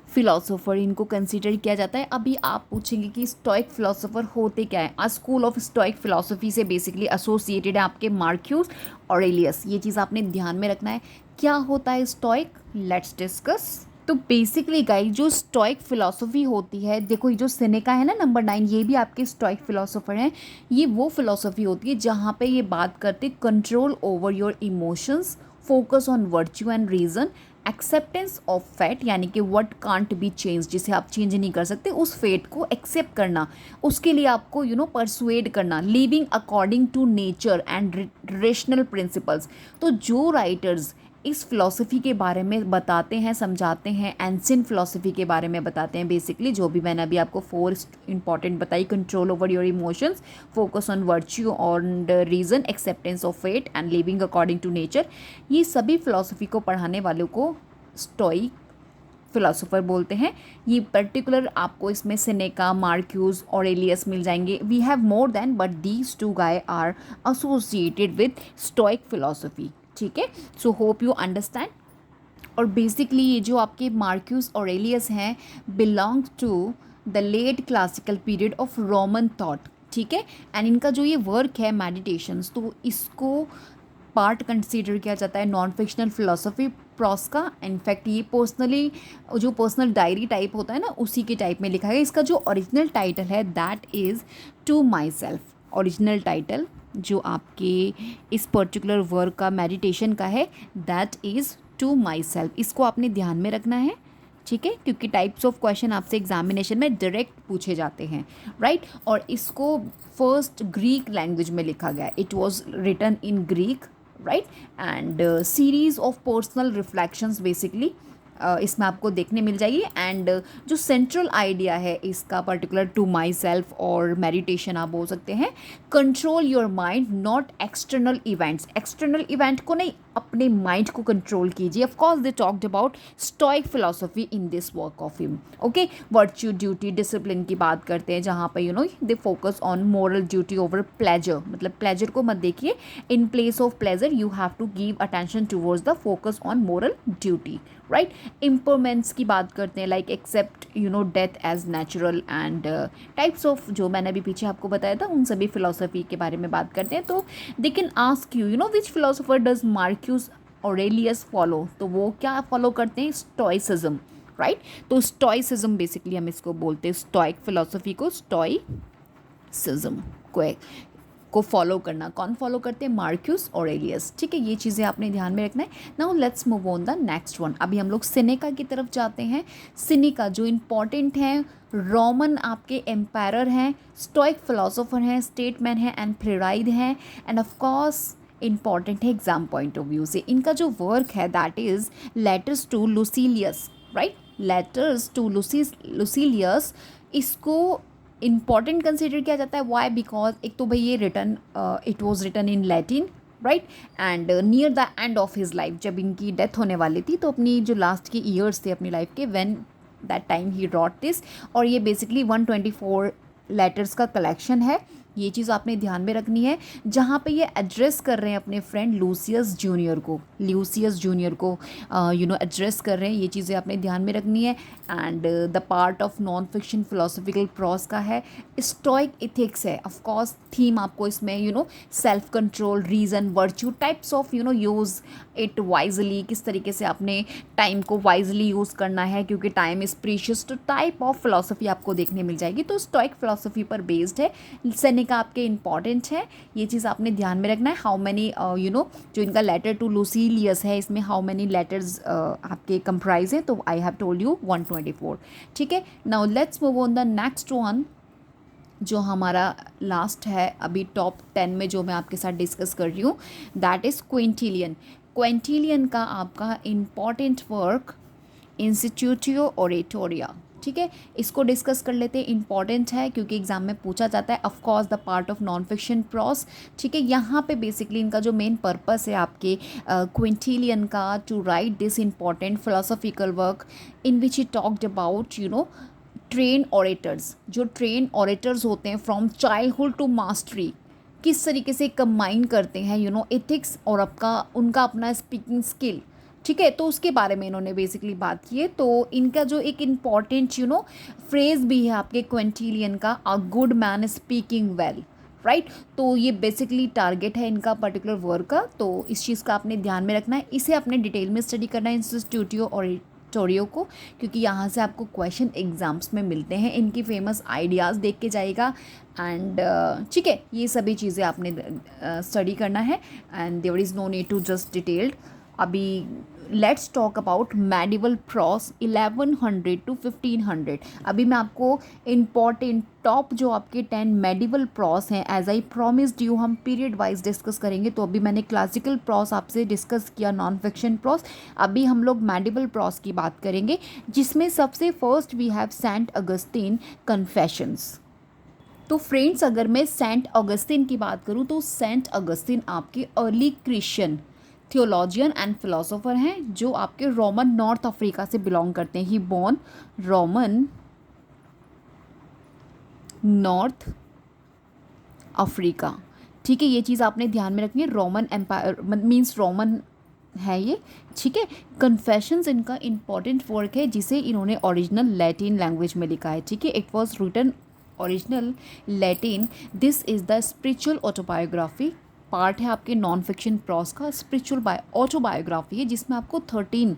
A: philosopher इनको कंसिडर किया जाता है. अभी आप पूछेंगे कि स्टोइक फिलोसोफर होते क्या है. आ स्कूल ऑफ स्टोइक फिलोसफी से बेसिकली एसोसिएटेड है आपके मार्क्यूस ऑरेलियस. ये चीज़ आपने ध्यान में रखना है. क्या होता है स्टोइक, लेट्स डिस्कस. तो बेसिकली गाइस जो स्टोइक फिलोसफी होती है, देखो ये जो सेनेका है ना नंबर 9, ये भी आपके स्टोइक फिलोसोफर हैं. ये वो फिलोसफी होती है जहाँ पे ये बात करते control over your emotions, focus on virtue and reason, acceptance of fate यानी कि व्हाट कांट बी चेंज, जिसे आप चेंज नहीं कर सकते, उस फेट को एक्सेप्ट करना, उसके लिए आपको परसुएड करना, living according to nature and rational principles. तो जो राइटर्स इस फिलॉसफी के बारे में बताते हैं, समझाते हैं, एंशिएंट फिलॉसफी के बारे में बताते हैं, बेसिकली जो भी मैंने अभी आपको 4 इंपॉर्टेंट बताई, control over your emotions, focus on virtue on reason, acceptance of fate and living according to nature, ये सभी फिलॉसफी को पढ़ाने वालों को स्टोइक फिलोसोफर बोलते हैं. ये पर्टिकुलर आपको इसमें सेनेका, मार्क्यूस, ऑरेलियस मिल जाएंगे. We have more than but these 2 guy are associated with stoic philosophy. ठीक है, सो होप यू अंडरस्टैंड. और बेसिकली ये जो आपके मार्क्यूस ऑरेलियस हैं belongs to the late classical period of Roman thought. ठीक है, एंड इनका जो ये वर्क है मेडिटेशंस, तो इसको पार्ट कंसीडर किया जाता है नॉन फिक्शनल फिलोसफी प्रॉस का. इनफैक्ट ये पर्सनल डायरी टाइप होता है ना, उसी के टाइप में लिखा है. इसका जो ओरिजिनल टाइटल है that is to myself. Original title जो आपके इस पर्टिकुलर वर्क का मेडिटेशन का है that is to myself. इसको आपने ध्यान में रखना है. ठीक है, क्योंकि टाइप्स ऑफ क्वेश्चन आपसे एग्जामिनेशन में डायरेक्ट पूछे जाते हैं, राइट. और इसको फर्स्ट ग्रीक लैंग्वेज में लिखा गया. It was written in Greek, right, and series of personal reflections basically इसमें आपको देखने मिल जाएगी. एंड जो सेंट्रल आइडिया है इसका पर्टिकुलर टू माई सेल्फ और मेडिटेशन आप बोल सकते हैं, control your mind not external events. External event को नहीं, अपने माइंड को कंट्रोल कीजिए. Of course they talked about stoic philosophy in this work of him. Okay, virtue, duty, discipline की बात करते हैं जहाँ पर they focus on moral duty over pleasure. मतलब प्लेजर को मत देखिए, in place of pleasure you have to give attention towards the focus on moral duty, right. Impairments की बात करते हैं like accept death as natural and types of जो मैंने अभी पीछे आपको बताया था उन सभी फिलोसफी के बारे में बात करते हैं. तो दे can ask you which philosopher does Marcus Aurelius follow. तो वो क्या फॉलो करते हैं, स्टोइसिज्म, राइट. तो स्टोइसिज्म बेसिकली हम इसको बोलते हैं, स्टोइक फिलोसफी को स्टोइसिज्म को फॉलो करना. कौन फॉलो करते हैं, मार्क्यूस ऑरेलियस. ठीक है, ये चीज़ें आपने ध्यान में रखना है. Now let's move on the next one. अभी हम लोग सेनेका की तरफ जाते हैं. सेनेका जो इम्पॉर्टेंट हैं, रोमन आपके एम्पायर हैं, स्टोइक फिलोसोफर हैं, स्टेटमैन हैं एंड प्लेराइट हैं, एंड ऑफ कोर्स इम्पॉर्टेंट है एग्जाम पॉइंट ऑफ व्यू से. इनका जो वर्क है that is letters to Lucilius, right. Letters to Lucilius इसको इम्पॉर्टेंट कंसिडर किया जाता है. वाई, बिकॉज एक तो भाई ये it was written in Latin, right, and near the end of his life, जब इनकी डेथ होने वाली थी, तो अपनी जो लास्ट के ईयर्स थे अपनी लाइफ के, when that time he wrote this. और ये बेसिकली 124 लेटर्स का कलेक्शन है. ये चीज़ आपने ध्यान में रखनी है, जहाँ पे ये एड्रेस कर रहे हैं अपने फ्रेंड लूसियस जूनियर को एड्रेस कर रहे हैं. ये चीज़ें आपने ध्यान में रखनी है. And the part of non fiction philosophical pros का है. स्टोइक इथिक्स है, ऑफ कोर्स थीम आपको इसमें self control, reason, virtue, types of use it wisely, किस तरीके से आपने टाइम को वाइजली यूज़ करना है क्योंकि टाइम इज़ प्रीशियस. तो टाइप ऑफ फिलोसफी आपको देखने मिल जाएगी. तो स्टोइक फिलोसफी पर बेस्ड है. सेनेका का आपके इंपॉर्टेंट है, ये चीज़ आपने ध्यान में रखना है। हाउ मैनी जो इनका लेटर टू लुसीलियस है, इसमें हाउ मैनी लेटर्स आपके कंप्राइज हैं, तो आई हैव टोल्ड यू 124। ठीक है, now let's move on the next one, जो हमारा लास्ट है अभी टॉप 10 में जो मैं आपके साथ डिस्कस कर रही हूँ, दैट इज़ क्विंटिलियन। क्विंटिलियन का आपका इम्पॉर्टेंट वर्क इंस्टीट्यूटियो ओरेटोरिया। ठीक है, इसको डिस्कस कर लेते हैं। इंपॉर्टेंट है क्योंकि एग्जाम में पूछा जाता है, of course the part of non fiction pros. ठीक है, यहाँ पे बेसिकली इनका जो मेन पर्पस है आपके क्विंटिलियन का, to write this important philosophical work in which he talked about train orators. जो ट्रेन ऑरेटर्स होते हैं फ्रॉम चाइल्डहुड टू मास्टरी, किस तरीके से कंबाइन करते हैं एथिक्स और आपका उनका अपना स्पीकिंग स्किल। ठीक है, तो उसके बारे में इन्होंने बेसिकली बात की है। तो इनका जो एक इम्पॉर्टेंट फ्रेज भी है आपके क्विंटिलियन का, a good man speaking well, right. तो ये बेसिकली टारगेट है इनका पर्टिकुलर वर्क का, तो इस चीज़ का आपने ध्यान में रखना है। इसे आपने डिटेल में स्टडी करना है इंस्टीट्यूटियो और टोरियो को, क्योंकि यहाँ से आपको क्वेश्चन एग्जाम्स में मिलते हैं। इनकी फेमस आइडियाज़ देख के जाइएगा एंड ठीक है, ये सभी चीज़ें आपने स्टडी करना है and there is no need to just detailed. अभी let's talk about medieval prose 1100 to 1500। अभी मैं आपको इम्पॉर्टेंट टॉप जो आपके 10 मेडिवल प्रॉस हैं, एज आई प्रॉमिस्ड यू, हम पीरियड वाइज डिस्कस करेंगे। तो अभी मैंने क्लासिकल प्रॉस आपसे डिस्कस किया, नॉन फिक्शन प्रॉस। अभी हम लोग मेडिवल प्रॉस की बात करेंगे, जिसमें सबसे first we have Saint Augustine Confessions. तो फ्रेंड्स, अगर मैं सेंट अगस्तीन की बात करूँ तो सेंट अगस्तीन आपके early Christian theologian and philosopher हैं, जो आपके रोमन नॉर्थ अफ्रीका से बिलोंग करते हैं। ही बॉर्न रोमन नॉर्थ अफ्रीका। ठीक है, ये चीज़ आपने ध्यान में रखनी है। रोमन एम्पायर मीन्स रोमन है ये। ठीक है, कन्फेशंस इनका इंपॉर्टेंट वर्क है, जिसे इन्होंने ओरिजिनल लैटिन लैंग्वेज में लिखा है। ठीक है, it was written original Latin. This is the spiritual autobiography part है आपके नॉन फिक्शन प्रॉस का। स्पिरिचुअल ऑटोबायोग्राफी है, जिसमें आपको 13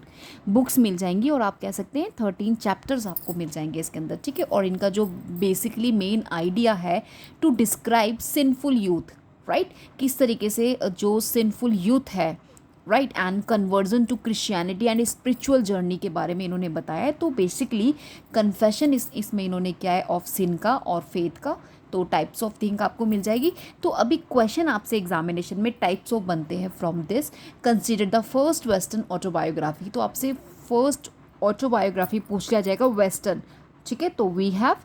A: बुक्स मिल जाएंगी और आप कह सकते हैं 13 चैप्टर्स आपको मिल जाएंगे इसके अंदर। ठीक है, और इनका जो बेसिकली मेन आइडिया है to describe sinful youth, right. किस तरीके से जो सिंफुल यूथ है, right, and conversion to Christianity and spiritual journey के बारे में इन्होंने बताया है। तो बेसिकली कन्फेशन इसमें इन्होंने क्या है, ऑफ सिन का और फेथ का। तो टाइप्स ऑफ थिंक आपको मिल जाएगी। तो अभी क्वेश्चन आपसे एग्जामिनेशन में टाइप्स ऑफ बनते हैं from this. Consider the first western autobiography. तो आपसे फर्स्ट ऑटोबायोग्राफी पूछ लिया जाएगा वेस्टर्न। ठीक है, तो we have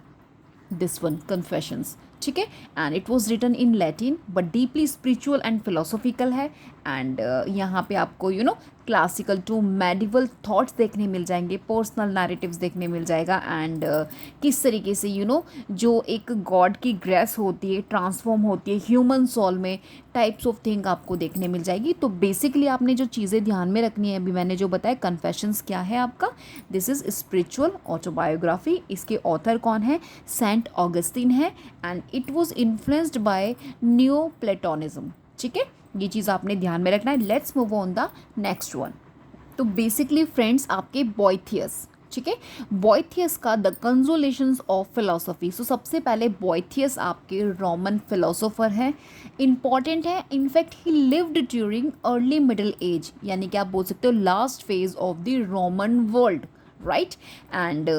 A: this one, Confessions. ठीक है, and it was written in Latin but deeply spiritual and philosophical है। एंड यहाँ पे आपको क्लासिकल टू मेडिवल थॉट्स देखने मिल जाएंगे, पर्सनल नैरेटिव्स देखने मिल जाएगा। एंड किस तरीके से जो एक गॉड की ग्रेस होती है, ट्रांसफॉर्म होती है ह्यूमन सोल में, टाइप्स ऑफ थिंग आपको देखने मिल जाएगी। तो बेसिकली आपने जो चीज़ें ध्यान में रखनी है, अभी मैंने जो बताया, कन्फेशंस क्या है आपका, दिस इज़ स्पिरिचुअल ऑटोबायोग्राफी। इसके ऑथर कौन है, सेंट ऑगस्टीन है, and it was influenced by new Platonism. ठीक है, ये चीज़ आपने ध्यान में रखना है। Let's move on the next one. तो बेसिकली फ्रेंड्स आपके बोइथियस। ठीक है, बोइथियस का द कंसोलेशंस ऑफ फिलोसफी। सो सबसे पहले बोइथियस आपके रोमन फिलोसोफर हैं, इंपॉर्टेंट है। इनफैक्ट ही lived during early middle age, यानी कि आप बोल सकते हो last phase of the Roman world, right. And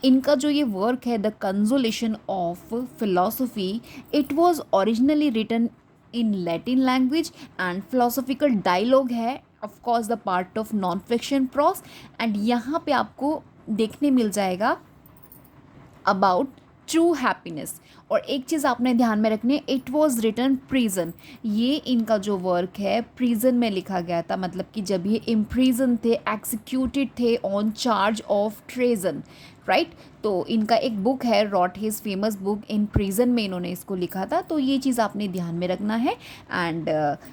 A: इनका जो ये वर्क है, the consolation of philosophy, it was originally written in Latin language and philosophical dialogue है, of course the part of non fiction prose. And यहाँ पे आपको देखने मिल जाएगा अबाउट ट्रू हैप्पीनेस। और एक चीज़ आपने ध्यान में रखनी है, इट वॉज रिटन प्रिजन। ये इनका जो वर्क है प्रिजन में लिखा गया था, मतलब कि जब ये इम्प्रिजन थे, एक्सिक्यूटेड थे on charge of treason, right. तो इनका एक बुक है, wrote his famous book in prison में इन्होंने इसको लिखा था। तो ये चीज़ आपने ध्यान में रखना है। And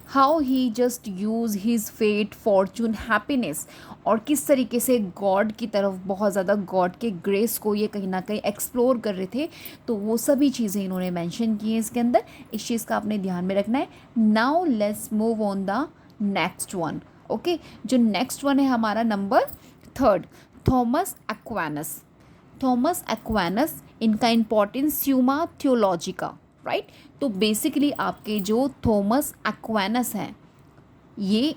A: how he just use his fate, fortune, happiness, और किस तरीके से गॉड की तरफ बहुत ज़्यादा, गॉड के ग्रेस को ये कहीं ना कहीं एक्सप्लोर कर रहे थे। तो वो सभी चीज़ें इन्होंने मेंशन की हैं इसके अंदर। इस चीज़ का आपने ध्यान में रखना है। Now let's move on the next one. Okay, जो नेक्स्ट वन है हमारा नंबर 3, थॉमस एक्वानस। थॉमस एक्वानस, इनका इंपॉर्टेंस स्यूमा थियोलॉजिका, राइट। तो बेसिकली आपके जो थॉमस एक्वाइनस हैं, ये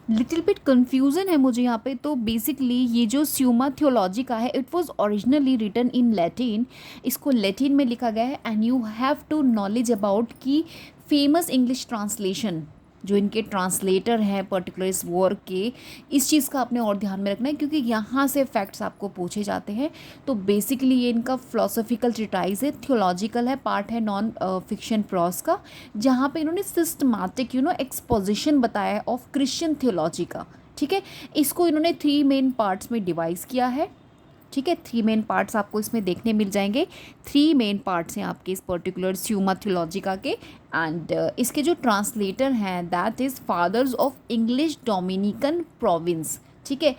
A: लिटिल बिट कन्फ्यूज़न है मुझे यहाँ पे। तो बेसिकली ये जो स्यूमा थियोलॉजिका है, it was originally written in Latin, इसको लैटिन में लिखा गया है। And you have to knowledge about कि फेमस इंग्लिश ट्रांसलेशन, जो इनके ट्रांसलेटर हैं पर्टिकुलर इस वर्क के, इस चीज़ का आपने और ध्यान में रखना है, क्योंकि यहाँ से फैक्ट्स आपको पूछे जाते हैं। तो बेसिकली ये इनका फिलोसॉफिकल ट्रिटाइज है, थियोलॉजिकल है, पार्ट है नॉन फिक्शन प्रॉस का, जहाँ पे इन्होंने सिस्टमैटिक एक्सपोजिशन बताया है ऑफ क्रिश्चियन थियोलॉजी का। ठीक है, इसको इन्होंने 3 मेन पार्ट्स में डिवाइस किया है। ठीक है, 3 मेन पार्ट्स आपको इसमें देखने मिल जाएंगे। 3 मेन पार्ट्स हैं आपके इस पर्टिकुलर स्यूमा थियोलॉजिका के। एंड इसके जो ट्रांसलेटर हैं, that is fathers of English Dominican province. ठीक है,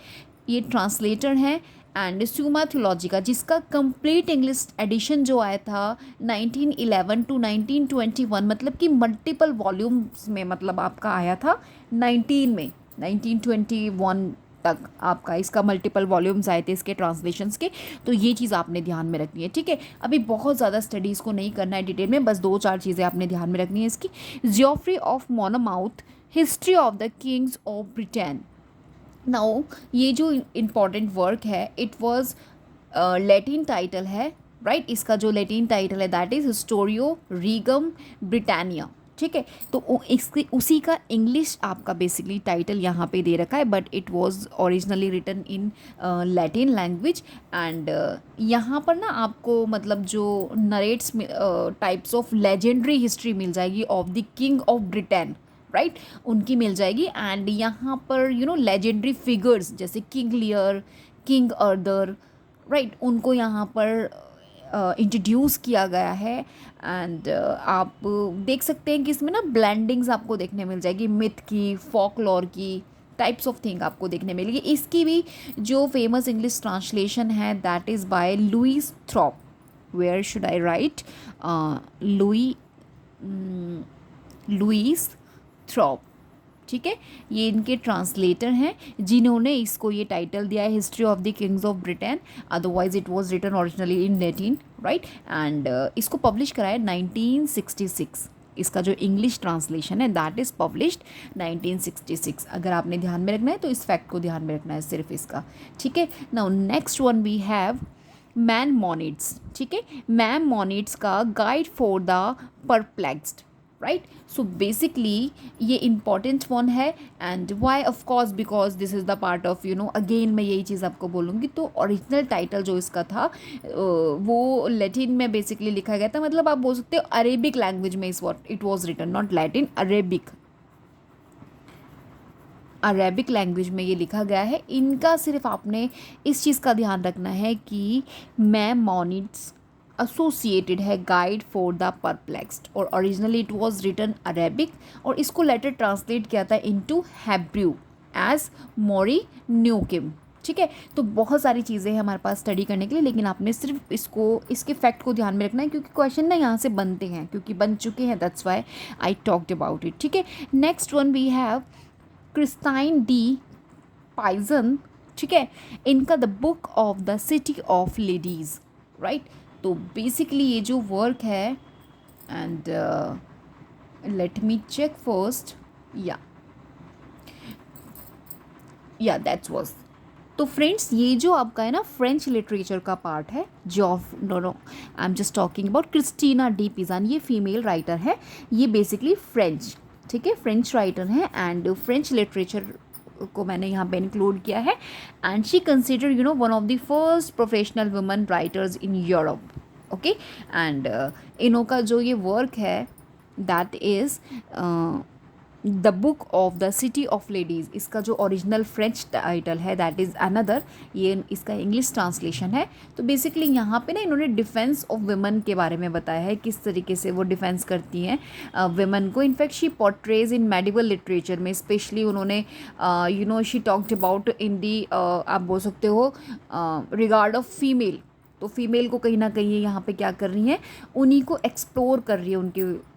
A: ये ट्रांसलेटर हैं। एंड स्यूमा थियोलॉजिका, जिसका कंप्लीट इंग्लिश एडिशन जो आया था 1911 टू 1921, मतलब कि मल्टीपल वॉल्यूम्स में, मतलब आपका आया था 1921 तक आपका इसका मल्टीपल वॉल्यूम्स आए थे इसके ट्रांसलेशंस के। तो ये चीज़ आपने ध्यान में रखनी है। ठीक है, अभी बहुत ज़्यादा स्टडीज़ को नहीं करना है डिटेल में, बस 2-4 चीज़ें आपने ध्यान में रखनी है इसकी। Geoffrey of Monmouth, history of the kings of Britain. Now ये जो इम्पॉर्टेंट वर्क है, इट वाज लैटिन टाइटल है, राइट। इसका जो लैटिन टाइटल है, that is Historia Regum Britanniae. ठीक है, तो इसकी उसी का इंग्लिश आपका बेसिकली टाइटल यहाँ पे दे रखा है, but it was originally written in Latin language. And यहाँ पर ना आपको मतलब जो narrates types of legendary history मिल जाएगी of the king of Britain, right, उनकी मिल जाएगी। एंड यहाँ पर लेजेंडरी फिगर्स जैसे King Lear, King Arthur, right, उनको यहाँ पर इंट्रोड्यूस किया गया है। एंड आप देख सकते हैं कि इसमें ना ब्लेंडिंग्स आपको देखने मिल जाएगी, मिथ की, फोकलॉर की, टाइप्स ऑफ थिंग आपको देखने मिलेगी। इसकी भी जो फेमस इंग्लिश ट्रांसलेशन है, that is by Lewis Thorpe. Where should I write? Lewis Thorpe. ठीक है, ये इनके ट्रांसलेटर हैं जिन्होंने इसको ये टाइटल दिया है, history of the kings of Britain. Otherwise it was written originally in Latin, right. And इसको पब्लिश कराया 1966। इसका जो इंग्लिश ट्रांसलेशन है, दैट इज़ पब्लिश्ड 1966। अगर आपने ध्यान में रखना है तो इस फैक्ट को ध्यान में रखना है सिर्फ इसका। ठीक है, now next one we have Maimonides. ठीक है, मैमोनिड्स का guide for the perplexed, right. So basically ये इम्पॉर्टेंट वन है। And why, of course because this is the part of again मैं यही चीज़ आपको बोलूँगी। तो ओरिजिनल टाइटल जो इसका था वो लैटिन में बेसिकली लिखा गया था, मतलब आप बोल सकते हो अरेबिक लैंग्वेज में it was written, not Latin, Arabic language में ये लिखा गया है। इनका सिर्फ आपने इस चीज़ का ध्यान रखना है कि मैमोनिड्स एसोसिएटेड है गाइड फॉर द परप्लेक्स्ड, और originally it was written Arabic, और इसको लेटर ट्रांसलेट किया था into Hebrew as Moreh Nevukhim. ठीक है, तो बहुत सारी चीज़ें हैं हमारे पास स्टडी करने के लिए, लेकिन आपने सिर्फ इसके फैक्ट को ध्यान में रखना है, क्योंकि क्वेश्चन ना यहाँ से बनते हैं, क्योंकि बन चुके हैं, that's why I talked about it. ठीक है, next one we have Christine de Pizan. ठीक है, इनका the book of the city of ladies, right. तो बेसिकली ये जो वर्क है, and let me check first, yeah that's was. तो फ्रेंड्स, ये जो आपका है ना फ्रेंच लिटरेचर का पार्ट है, जो no I am just talking about Christina de Pizan. ये फीमेल राइटर है, ये बेसिकली फ्रेंच, ठीक है, फ्रेंच राइटर हैं। एंड फ्रेंच लिटरेचर को मैंने यहाँ पे इंक्लूड किया है। And she consider one of the first professional women writers in Europe. Okay, and इन्हों का जो ये वर्क है, that is the book of the city of ladies. इसका जो ओरिजिनल फ्रेंच टाइटल है, दैट इज़ अनदर, ये इसका इंग्लिश ट्रांसलेशन है। तो बेसिकली यहाँ पे ना इन्होंने डिफेंस ऑफ वुमेन के बारे में बताया है, किस तरीके से वो डिफेंस करती हैं वुमेन को। In fact she portrays in medieval literature में, स्पेशली उन्होंने शी टॉक्ड अबाउट इन दी, आप बोल सकते हो रिगार्ड ऑफ फीमेल। तो फीमेल को कहीं ना कहीं यहाँ पे क्या कर रही हैं, उन्हीं को एक्सप्लोर कर रही है, उनके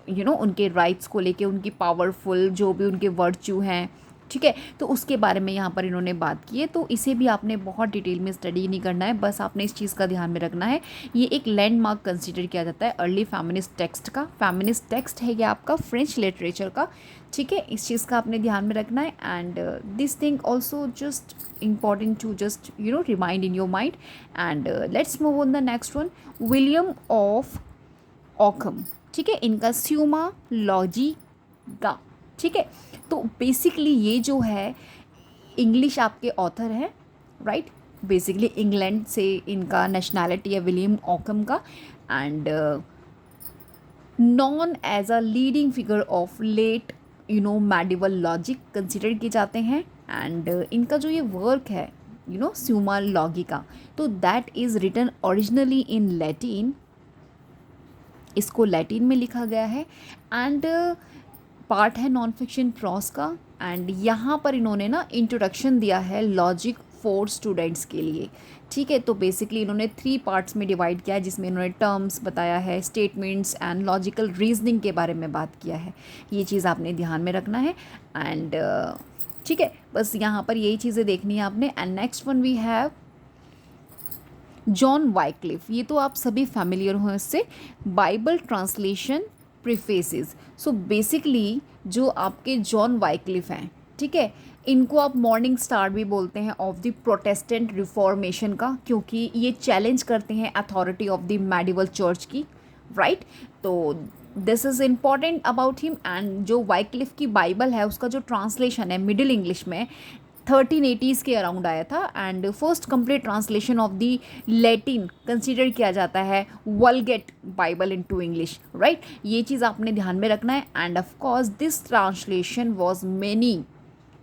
A: उनके राइट्स को लेके, उनकी पावरफुल जो भी उनके वर्च्यू हैं, ठीक है, तो उसके बारे में यहाँ पर इन्होंने बात की है। तो इसे भी आपने बहुत डिटेल में स्टडी नहीं करना है, बस आपने इस चीज़ का ध्यान में रखना है। ये एक लैंडमार्क कंसिडर किया जाता है अर्ली फेमिनिस्ट टेक्स्ट का। फेमिनिस्ट टेक्स्ट है ये आपका फ्रेंच लिटरेचर का, ठीक है, इस चीज़ का आपने ध्यान में रखना है। And this thing also just important to just remind in your mind. And let's move on the next one, William of Ockham, ठीक है, इनका स्यूमा लॉजिका, ठीक है। तो बेसिकली ये जो है इंग्लिश आपके ऑथर है, राइट, बेसिकली इंग्लैंड से इनका नेशनैलिटी है विलियम ऑकम का। And known as a leading figure of late medieval logic consider किए जाते हैं। एंड इनका जो ये वर्क है स्यूमा लॉगिका, तो that is written originally in Latin, इसको लैटिन में लिखा गया है। एंड पार्ट है नॉन फिक्शन प्रॉस का। एंड यहाँ पर इन्होंने ना इंट्रोडक्शन दिया है लॉजिक फॉर स्टूडेंट्स के लिए, ठीक है। तो बेसिकली इन्होंने 3 पार्ट्स में डिवाइड किया है, जिसमें इन्होंने टर्म्स बताया है, स्टेटमेंट्स एंड लॉजिकल रीजनिंग के बारे में बात किया है। ये चीज़ आपने ध्यान में रखना है। एंड ठीक है, बस यहाँ पर यही चीज़ें देखनी है आपने। And next one we have John Wycliffe, ये तो आप सभी फैमिलियर हो इससे। Bible translation prefaces, so basically जो आपके जॉन वाइक्लिफ हैं, ठीक है, इनको आप मॉर्निंग स्टार भी बोलते हैं ऑफ द प्रोटेस्टेंट रिफॉर्मेशन का, क्योंकि ये चैलेंज करते हैं authority of the medieval church की, राइट। तो this is important about him. And जो वाइक्लिफ की बाइबल है उसका जो ट्रांसलेशन है मिडिल इंग्लिश में 1380s के अराउंड आया था। And first complete translation of the Latin consider किया जाता है Vulgate Bible into English, right. ये चीज़ आपने ध्यान में रखना है। And of course this translation was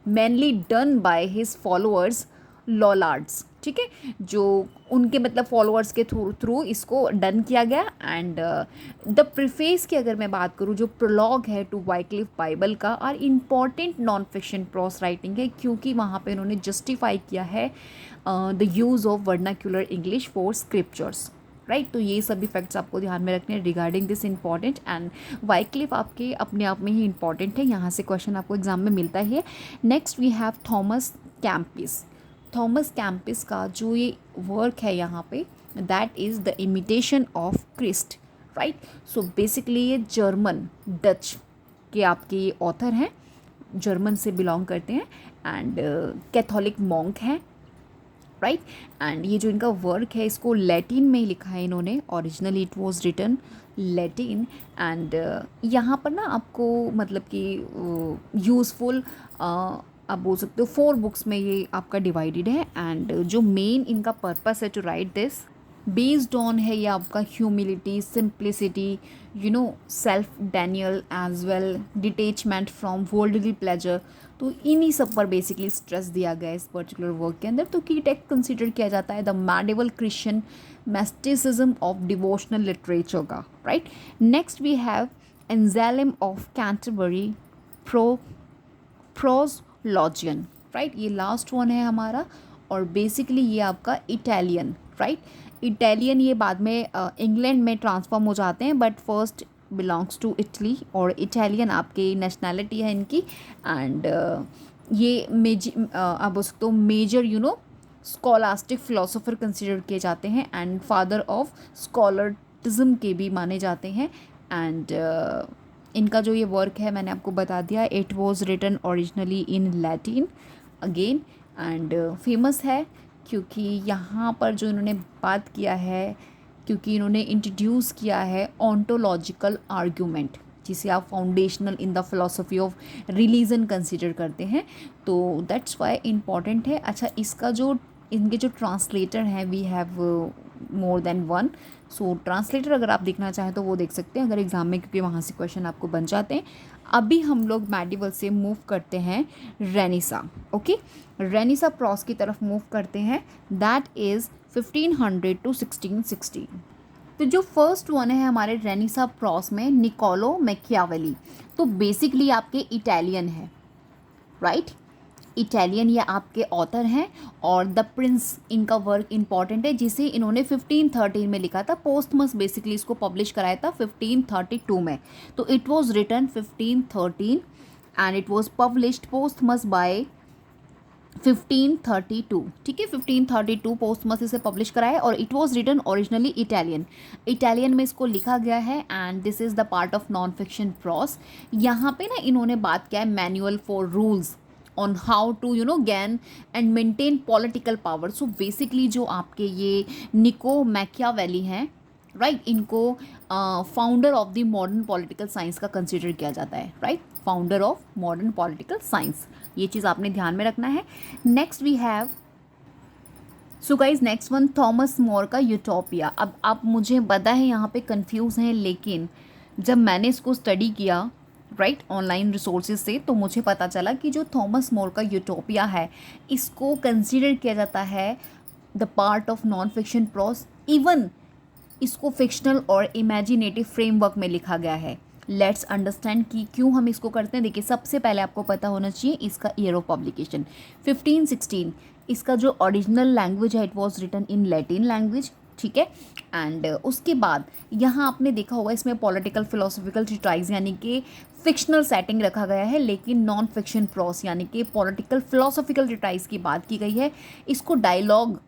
A: mainly done by his followers Lollards, ठीक है, जो उनके मतलब फॉलोअर्स के थ्रू इसको डन किया गया। एंड द प्रीफेस की अगर मैं बात करूँ, जो प्रोलॉग है टू वाइक्लिफ बाइबल का, are important non fiction prose writing है, क्योंकि वहाँ पे उन्होंने जस्टिफाई किया है the use of vernacular English for scriptures, right. तो ये सभी फैक्ट्स आपको ध्यान में रखने हैं regarding this important. And Wycliffe आपके अपने आप में ही इंपॉर्टेंट है, यहाँ से क्वेश्चन आपको एग्जाम में मिलता ही है। Next we have Thomas Kempis. Thomas Kempis का जो ये वर्क है यहाँ पे, that is the imitation of Christ, right. So basically ये जर्मन डच के आपके ये ऑथर हैं, जर्मन से बिलोंग करते हैं। एंड कैथोलिक मॉन्क हैं, राइट। एंड ये जो इनका वर्क है इसको लैटिन में ही लिखा है इन्होंने, originally it was written Latin. And यहाँ पर ना आपको मतलब कि यूज़फुल आप बोल सकते हो 4 बुक्स में ये आपका डिवाइडेड है। एंड जो मेन इनका पर्पस है to write this based on है ये आपका humility, simplicity, self denial as well, detachment from worldly pleasure. तो इन्हीं सब पर बेसिकली स्ट्रेस दिया गया है इस पर्टिकुलर वर्क के अंदर। तो की टेक्स्ट कंसिडर किया जाता है the medieval Christian mysticism of devotional literature का, right. Next we have Anselm of Canterbury Proslogion, right. ये लास्ट वन है हमारा। और बेसिकली ये आपका इटालियन, राइट। इटालियन ये बाद में इंग्लैंड में ट्रांसफॉर्म हो जाते हैं, but first belongs to Italy, और इटालियन आपकी नेशनैलिटी है इनकी। एंड ये आप बोल सकते हो मेजर स्कॉलास्टिक फिलोसोफर कंसिडर किए जाते हैं, एंड फादर ऑफ स्कॉलरटिज्म के भी माने जाते हैं। एंड इनका जो ये वर्क है मैंने आपको बता दिया, it was written originally in Latin again. And famous है क्योंकि यहाँ पर जो इन्होंने बात किया है, क्योंकि इन्होंने इंट्रोड्यूस किया है ऑन्टोलॉजिकल आर्ग्यूमेंट, जिसे आप foundational in the philosophy of religion consider करते हैं। तो दैट्स वाई इम्पॉर्टेंट है। अच्छा, इसका जो इनके जो ट्रांसलेटर हैं we have more than one. So translator अगर आप देखना चाहें तो वो देख सकते हैं अगर एग्ज़ाम में, क्योंकि वहाँ से क्वेश्चन आपको बन जाते हैं। अभी हम लोग मेडिवल से मूव करते हैं रेनिसा, ओके। रेनिसा प्रॉस की तरफ मूव करते हैं, दैट इज़ 1500 to 1660। तो जो फर्स्ट वन है हमारे रेनिसा प्रॉस में निकोलो मैकियावेली, तो बेसिकली आपके इटालियन है, राइट। इटालियन ये आपके ऑथर हैं। और द प्रिंस इनका वर्क इंपॉर्टेंट है, जिसे इन्होंने 1513 में लिखा था, पोस्टमस बेसिकली इसको पब्लिश कराया था 1532 में। तो it was written 1513। And it was published posthumous by 1532, ठीक है, 1532 पोस्टमस इसे पब्लिश करा है और it was written originally Italian में इसको लिखा गया है and this is the part of non fiction prose. यहाँ पे ना इन्होंने बात किया है manual for rules on how to gain and maintain political power. So basically जो आपके ये निको मैकियावेली हैं, राइट, इनको founder of the modern political science का कंसिडर किया जाता है, right, founder of modern political science, ये चीज़ आपने ध्यान में रखना है। Next we have, so guys next one, Thomas More का यूटोपिया। अब आप, मुझे पता है यहाँ पे कंफ्यूज हैं, लेकिन जब मैंने इसको स्टडी किया राइट ऑनलाइन रिसोर्सेज से, तो मुझे पता चला कि जो थॉमस मोर का यूटोपिया है इसको कंसिडर किया जाता है the part of non fiction pros. Even इसको फिक्शनल और इमेजिनेटिव फ्रेमवर्क में लिखा गया है। लेट्स अंडरस्टैंड कि क्यों हम इसको करते हैं। देखिए, सबसे पहले आपको पता होना चाहिए इसका ईयर ऑफ पब्लिकेशन 1516। इसका जो ओरिजिनल लैंग्वेज है it was written in Latin language, ठीक है। एंड उसके बाद यहाँ आपने देखा होगा इसमें पॉलिटिकल फिलोसफिकल ट्रिटाइज यानी कि फिक्शनल सेटिंग रखा गया है, लेकिन नॉन फिक्शन प्रॉस यानी कि पॉलिटिकल फिलोसफिकल ट्रिटाइज की बात की गई है। इसको डायलॉग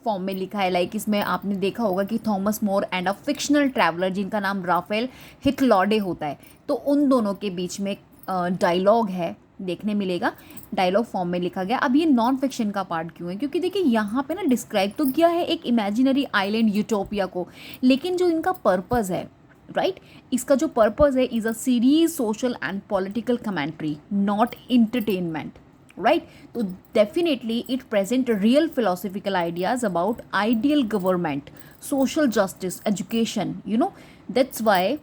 A: फॉर्म में लिखा है, लाइक इसमें आपने देखा होगा कि Thomas more and a fictional traveller जिनका नाम राफेल हिकलॉडे होता है, तो उन दोनों के बीच में डायलॉग है, देखने मिलेगा, डायलॉग फॉर्म में लिखा गया। अब ये नॉन फिक्शन का पार्ट क्यों है, क्योंकि देखिए यहाँ पे ना डिस्क्राइब तो किया है एक इमेजिनरी आइलैंड यूटोपिया को, लेकिन जो इनका पर्पज़ है, राइट, इसका जो पर्पज़ है is a series social and political commentary, not entertainment, right? तो definitely it present real philosophical ideas about ideal government, social justice, education, that's why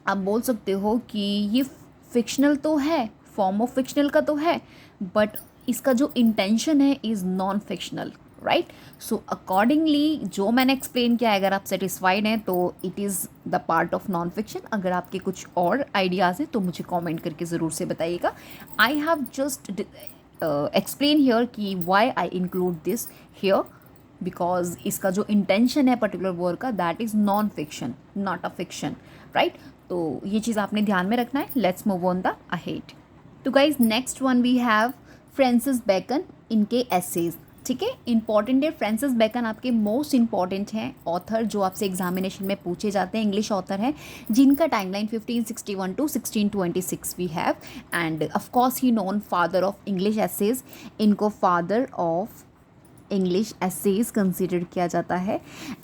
A: आप बोल सकते हो कि ये फिक्शनल तो है, फॉर्म ऑफ फिक्शनल का तो है, बट इसका जो इंटेंशन है is non fictional, right. So accordingly जो मैंने एक्सप्लेन किया है, अगर आप सेटिस्फाइड हैं तो it is the part of non fiction. अगर आपके कुछ और आइडियाज़ हैं तो मुझे कमेंट करके ज़रूर से बताइएगा। I have just explain here कि why I include this here, because इसका जो इंटेंशन है पर्टिकुलर वर्क का that is non fiction, not a fiction, right. तो ये चीज़ आपने ध्यान में रखना है। Let's move on the ahead. तो guys next one we have Francis Bacon, इनके एसेज, ठीक है, इंपॉर्टेंट है। फ्रांसिस बेकन आपके मोस्ट इंपॉर्टेंट हैं ऑथर जो आपसे एग्जामिनेशन में पूछे जाते हैं, इंग्लिश ऑथर हैं, जिनका timeline 1561 to 1626 we have. And of course he known father of English essays, इनको father of English essays consider किया जाता है,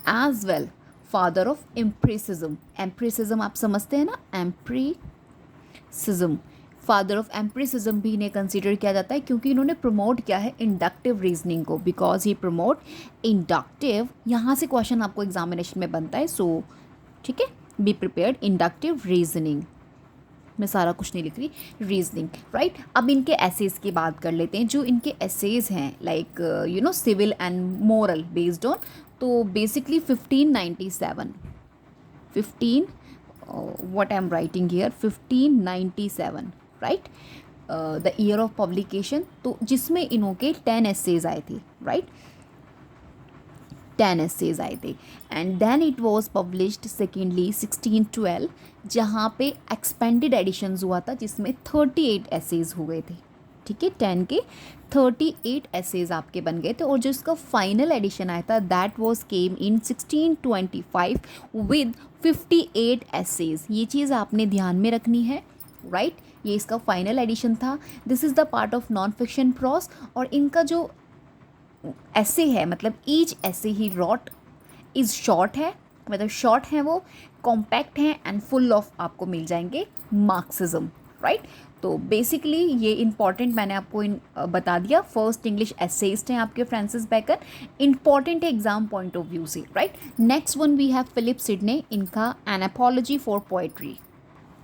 A: as well father of empiricism. Empiricism आप समझते हैं ना, एम्प्रिसिज्म, फादर ऑफ एम्प्रिसिज्म भी इन्हें कंसिडर किया जाता है क्योंकि इन्होंने प्रमोट किया है इंडक्टिव रीजनिंग को, बिकॉज ही प्रमोट इंडक्टिव। यहाँ से क्वेश्चन आपको एग्जामिनेशन में बनता है, सो ठीक है, बी प्रिपेयर्ड, इंडक्टिव रीजनिंग, मैं सारा कुछ नहीं लिख रही, रीजनिंग, राइट। अब इनके एसेज की बात कर लेते हैं। जो इनके एसेज हैं like civil and moral based on, तो basically 1597 what I'm writing here 1597, right, the year of publication, तो जिसमें इनके 10 एसेज आए थे, राइट, 10 एसेज आए थे। And then it was published secondly 1612, जहाँ पे एक्सपेंडेड एडिशंस हुआ था जिसमें 38 एसेज हो गए थे, ठीक है, 10 के 38 एसेज आपके बन गए थे। और जो इसका फाइनल एडिशन आया था that was came in 1625 with 58 essays. ये चीज़ आपने ध्यान में रखनी है, राइट, ये इसका फाइनल एडिशन था। This is the part of non fiction pros. और इनका जो ऐसे है, मतलब ईच ऐसे ही रॉट इज़ शॉर्ट है, मतलब शॉर्ट है, वो कॉम्पैक्ट हैं एंड फुल ऑफ आपको मिल जाएंगे मार्क्सिज्म, राइट। तो बेसिकली ये इंपॉर्टेंट मैंने आपको बता दिया। फर्स्ट इंग्लिश एसेइस्ट हैं आपके फ्रांसिस बेकन, इंपॉर्टेंट है एग्जाम पॉइंट ऑफ व्यू से, right. Next one we have Philip Sidney, इनका एन अपॉलजी फॉर पोएट्री।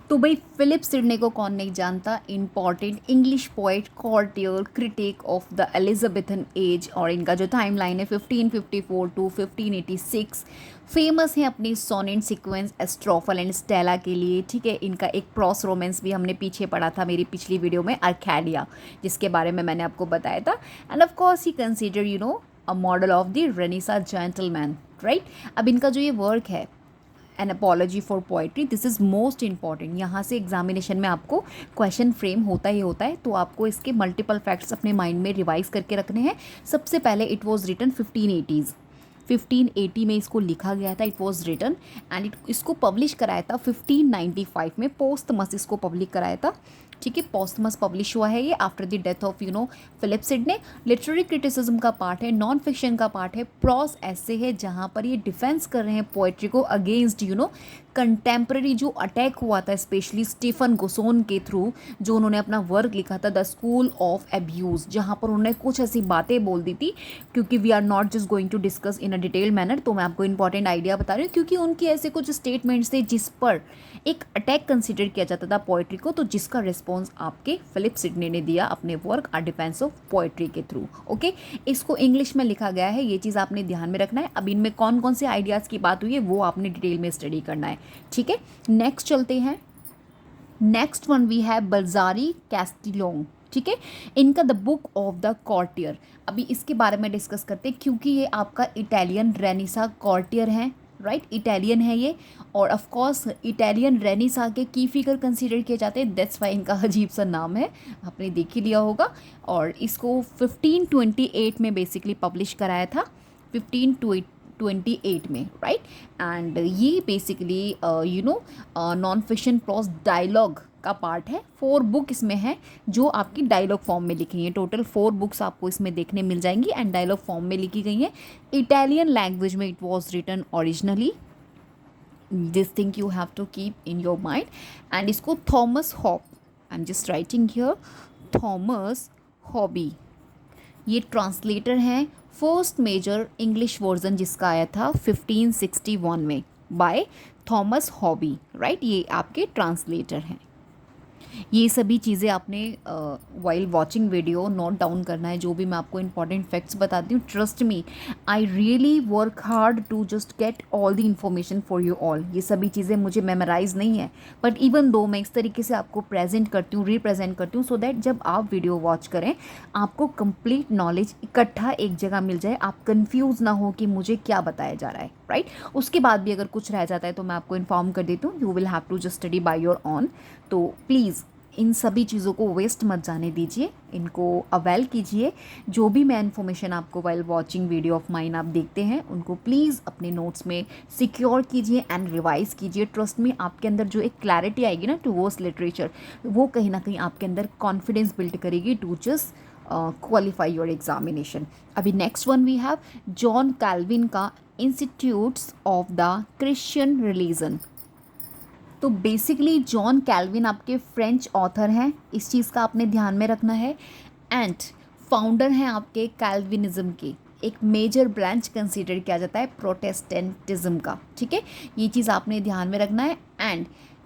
A: तो भाई फिलिप सिडने को कौन नहीं जानता, important English poet, courtier, critic of the Elizabethan age. और इनका जो टाइम लाइन है 1554 टू 1586, फेमस है अपनी सोनेट सीक्वेंस एस्ट्रोफल एंड स्टेला के लिए, ठीक है। इनका एक प्रॉस रोमांस भी हमने पीछे पढ़ा था मेरी पिछली वीडियो में, आर्कैडिया, जिसके बारे में मैंने आपको बताया था। And of course he consider a model of the renaissance gentleman, right. अब इनका जो ये वर्क है N apology for poetry, this is most important. यहाँ से एग्जामिनेशन में आपको क्वेश्चन फ्रेम होता ही होता है, तो आपको इसके मल्टीपल फैक्ट्स अपने माइंड में रिवाइज करके रखने हैं। सबसे पहले इट वॉज रिटन 1580s, 1580 में इसको लिखा गया था, इट वॉज रिटन एंड इसको पब्लिश कराया था 1595 में, पोस्टमस इसको पब्लिक कराया था। ठीक है, पोस्टमस पब्लिश हुआ है ये after the death of Philip Sidney. Literary criticism का पार्ट है, नॉन फिक्शन का पार्ट है, प्रॉस ऐसे है जहाँ पर ये डिफेंस कर रहे हैं पोएट्री को अगेंस्ट कंटेम्प्रेरी जो अटैक हुआ था स्पेशली स्टीफन गोसोन के थ्रू, जो उन्होंने अपना वर्क लिखा था द स्कूल ऑफ एब्यूज़, जहाँ पर उन्होंने कुछ ऐसी बातें बोल दी थी। क्योंकि we are not just going to discuss in a detail manner, तो मैं आपको इंपॉर्टेंट आइडिया बता रही हूँ, क्योंकि उनकी ऐसे कुछ स्टेटमेंट्स थे जिस पर एक अटैक कंसिडर किया जाता था पोएट्री को, तो जिसका रिस्पॉन्स आपके फिलिप सिडने ने दिया अपने work a defence of poetry के थ्रू। ओके, इसको इंग्लिश में लिखा गया है, ये चीज़ आपने ध्यान में रखना है। अब इनमें कौन कौन से आइडियाज़ की बात हुई है वो आपने डिटेल में स्टडी करना है। ठीक है, नेक्स्ट चलते हैं। नेक्स्ट वन वी है बल्जारी कैस्टिलोंग। ठीक है, इनका the book of the courtier. अभी इसके बारे में डिस्कस करते हैं, क्योंकि ये आपका इटालियन रेनिसा कॉर्टियर है, राइट, इटालियन है ये, और ऑफ कोर्स इटालियन रेनिसा के की फिगर कंसीडर किए जाते हैं, दैट्स वाई इनका अजीब सा नाम है, आपने देख ही लिया होगा। और इसको 1528 में बेसिकली पब्लिश कराया था, 1528 में, राइट। एंड ये basically non fiction plus dialogue का पार्ट है। 4 बुक इसमें है जो आपकी डायलॉग फॉर्म में लिखी हैं, टोटल 4 बुक्स आपको इसमें देखने मिल जाएंगी एंड डायलॉग फॉर्म में लिखी गई हैं। इटालियन लैंग्वेज में it was written originally, this thing you have to keep in your mind. And इसको Thomas Hoby, I am just writing here, Thomas Hoby ये ट्रांसलेटर हैं। फर्स्ट मेजर इंग्लिश वर्जन जिसका आया था 1561 में बाय थॉमस हॉबी, राइट, ये आपके translator हैं। ये सभी चीज़ें आपने while watching video note down करना है, जो भी मैं आपको इंपॉर्टेंट फैक्ट्स बताती हूँ। Trust me, I really work hard to just get all the information for you all. ये सभी चीज़ें मुझे मेमोराइज नहीं है, बट इवन दो मैं इस तरीके से आपको प्रेजेंट करती हूँ, रिप्रेजेंट करती हूँ, सो दैट जब आप वीडियो वॉच करें आपको कंप्लीट नॉलेज इकट्ठा एक जगह मिल जाए, आप कंफ्यूज ना हो कि मुझे क्या बताया जा रहा है, राइट। उसके बाद भी अगर कुछ रह जाता है तो मैं आपको इन्फॉर्म कर देती हूँ, you will have to just study by your own. तो प्लीज़ इन सभी चीज़ों को वेस्ट मत जाने दीजिए, इनको अवेल कीजिए। जो भी मैं इन्फॉर्मेशन आपको while watching video of mine आप देखते हैं उनको प्लीज़ अपने नोट्स में सिक्योर कीजिए एंड रिवाइज कीजिए। ट्रस्ट में आपके अंदर जो एक क्लैरिटी आएगी ना टुवर्ड्स लिटरेचर, वो कहीं ना कहीं आपके अंदर कॉन्फिडेंस बिल्ड करेगी to just qualify your examination. अभी next one we have John Calvin का institutes of the Christian religion. So basically John Calvin आपके फ्रेंच ऑथर हैं, इस चीज़ का आपने ध्यान में रखना है, एंड फाउंडर हैं आपके कैल्विनिज्म के। एक मेजर ब्रांच कंसीडर किया जाता है प्रोटेस्टेंटिज्म का। ठीक है, ये चीज़ आपने ध्यान में रखना है। एंड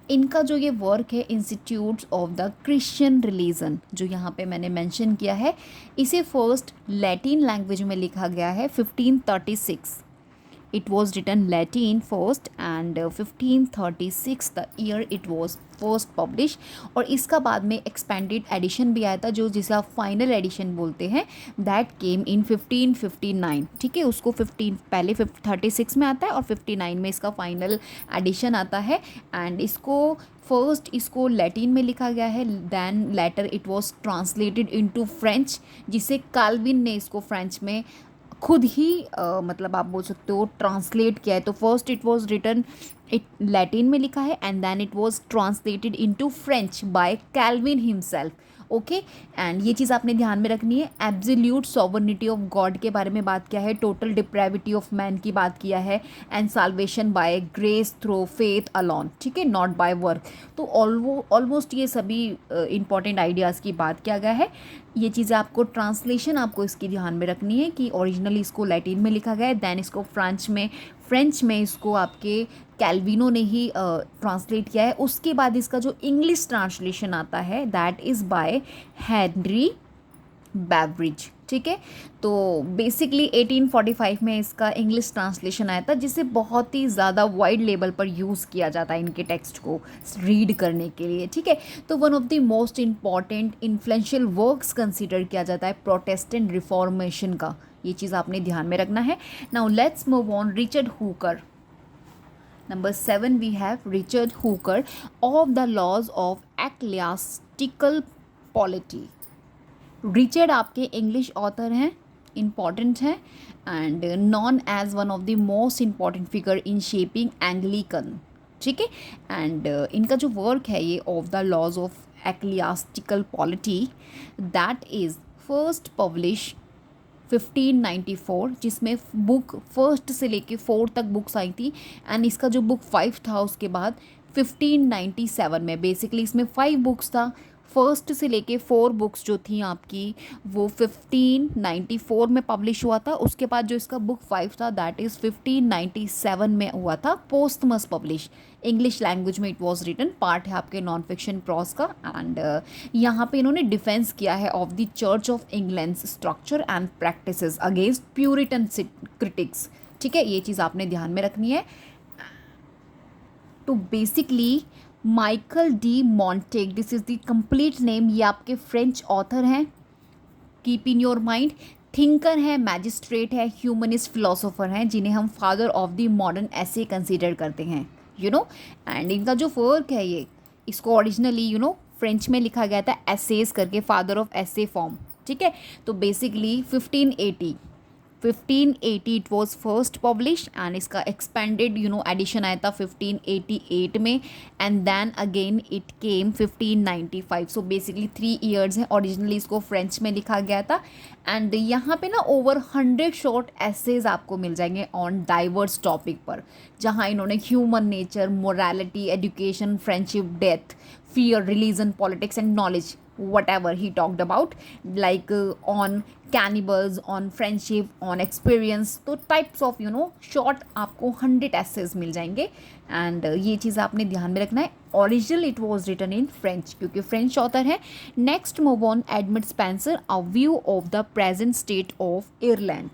A: इनका जो ये वर्क है institutes of the Christian religion, जो यहाँ पे मैंने मेंशन किया है, इसे फर्स्ट लैटिन लैंग्वेज में लिखा गया है 1536। It was written Latin first and 1536 the year it was first published। और इसका बाद में एक्सपेंडेड एडिशन भी आया था, जो जिसे आप फाइनल एडिशन बोलते हैं, दैट केम इन 1559। ठीक है, उसको 15 पहले 36 में आता है और 59 में इसका फाइनल एडिशन आता है। एंड इसको फर्स्ट इसको लैटिन में लिखा गया है, then later it was translated into French, जिसे कैल्विन ने इसको फ्रेंच में खुद ही मतलब आप बोल सकते हो ट्रांसलेट किया है। तो first it was written, it Latin में लिखा है and then it was translated into French by Calvin himself. Okay, एंड ये चीज़ आपने ध्यान में रखनी है। एब्सोल्यूट सॉवरनिटी ऑफ गॉड के बारे में बात किया है, टोटल डिप्रेविटी ऑफ मैन की बात किया है, and salvation by grace through faith alone. ठीक है, नॉट बाय वर्क। तो ऑलमोस्ट ये सभी इंपॉर्टेंट आइडियाज़ की बात किया गया है। ये चीज़ें आपको ट्रांसलेशन आपको इसकी ध्यान में रखनी है कि ओरिजिनली इसको लैटिन में लिखा गया है, दैन इसको फ्रेंच में इसको आपके कैल्विनो ने ही ट्रांसलेट किया है। उसके बाद इसका जो इंग्लिश ट्रांसलेशन आता है that is by Henry Beveridge. ठीक है, तो बेसिकली 1845 में इसका इंग्लिश ट्रांसलेशन आया था, जिसे बहुत ही ज़्यादा वाइड लेवल पर यूज़ किया जाता है इनके टेक्स्ट को रीड करने के लिए। ठीक है, तो one of the most important influential works consider किया जाता है प्रोटेस्टेंट रिफॉर्मेशन का। ये चीज़ आपने ध्यान में रखना है। Now let's move on. Richard Hooker. Number 7 we have Richard Hooker of the laws of ecclesiastical polity. Richard आपके इंग्लिश ऑथर हैं, इम्पॉर्टेंट हैं and known as one of the most important figure in shaping Anglican, ठीक है। And इनका जो work है ये of the laws of ecclesiastical polity that is first publish 1594, जिसमें बुक फर्स्ट से लेके 4 तक बुक्स आई थी एंड इसका जो बुक 5 था उसके बाद 1597 में बेसिकली इसमें 5 बुक्स था। फर्स्ट से लेके 4 बुक्स जो थी आपकी वो 1594 में पब्लिश हुआ था। उसके बाद जो इसका बुक 5 था दैट इज़ 1597 में हुआ था पोस्टमस पब्लिश। इंग्लिश लैंग्वेज में इट वॉज रिटन, पार्ट है आपके नॉन फिक्शन प्रॉस का। एंड यहाँ पे इन्होंने डिफेंस किया है of the church of England structure and practices against Puritan critics, ठीक है। ये चीज़ आपने ध्यान में रखनी है। तो basically Michael de Montaigne, this is the complete name, ये आपके फ्रेंच ऑथर हैं, keep in your mind. Thinker है, मैजिस्ट्रेट है, ह्यूमनिस्ट फिलोसोफर हैं, जिन्हें हम father of the modern essay consider करते हैं, यू नो। एंड इनका जो वर्क है ये, इसको ओरिजिनली फ्रेंच में लिखा गया था एसेज करके, फादर ऑफ एसे फॉर्म, ठीक है। तो basically 1580 it was first publish and इसका एक्सपेंडेड एडिशन आया था 1588 में and then again it came 1595। So basically 3 years हैं। ओरिजिनली इसको फ्रेंच में लिखा गया था एंड यहाँ पे ओवर 100 शॉर्ट एसेज आपको मिल जाएंगे ऑन डाइवर्स टॉपिक पर, जहाँ इन्होंने human nature, morality, education, friendship, death, fear, religion, politics and knowledge, whatever he talked about, like on cannibals, on friendship, on experience, तो types of short आपको 100 essays मिल जाएंगे and ये चीज़ आपने ध्यान में रखना है। Original it was written in French क्योंकि फ्रेंच ऑथर है। Next move on Edmund Spenser, a view of the present state of Ireland.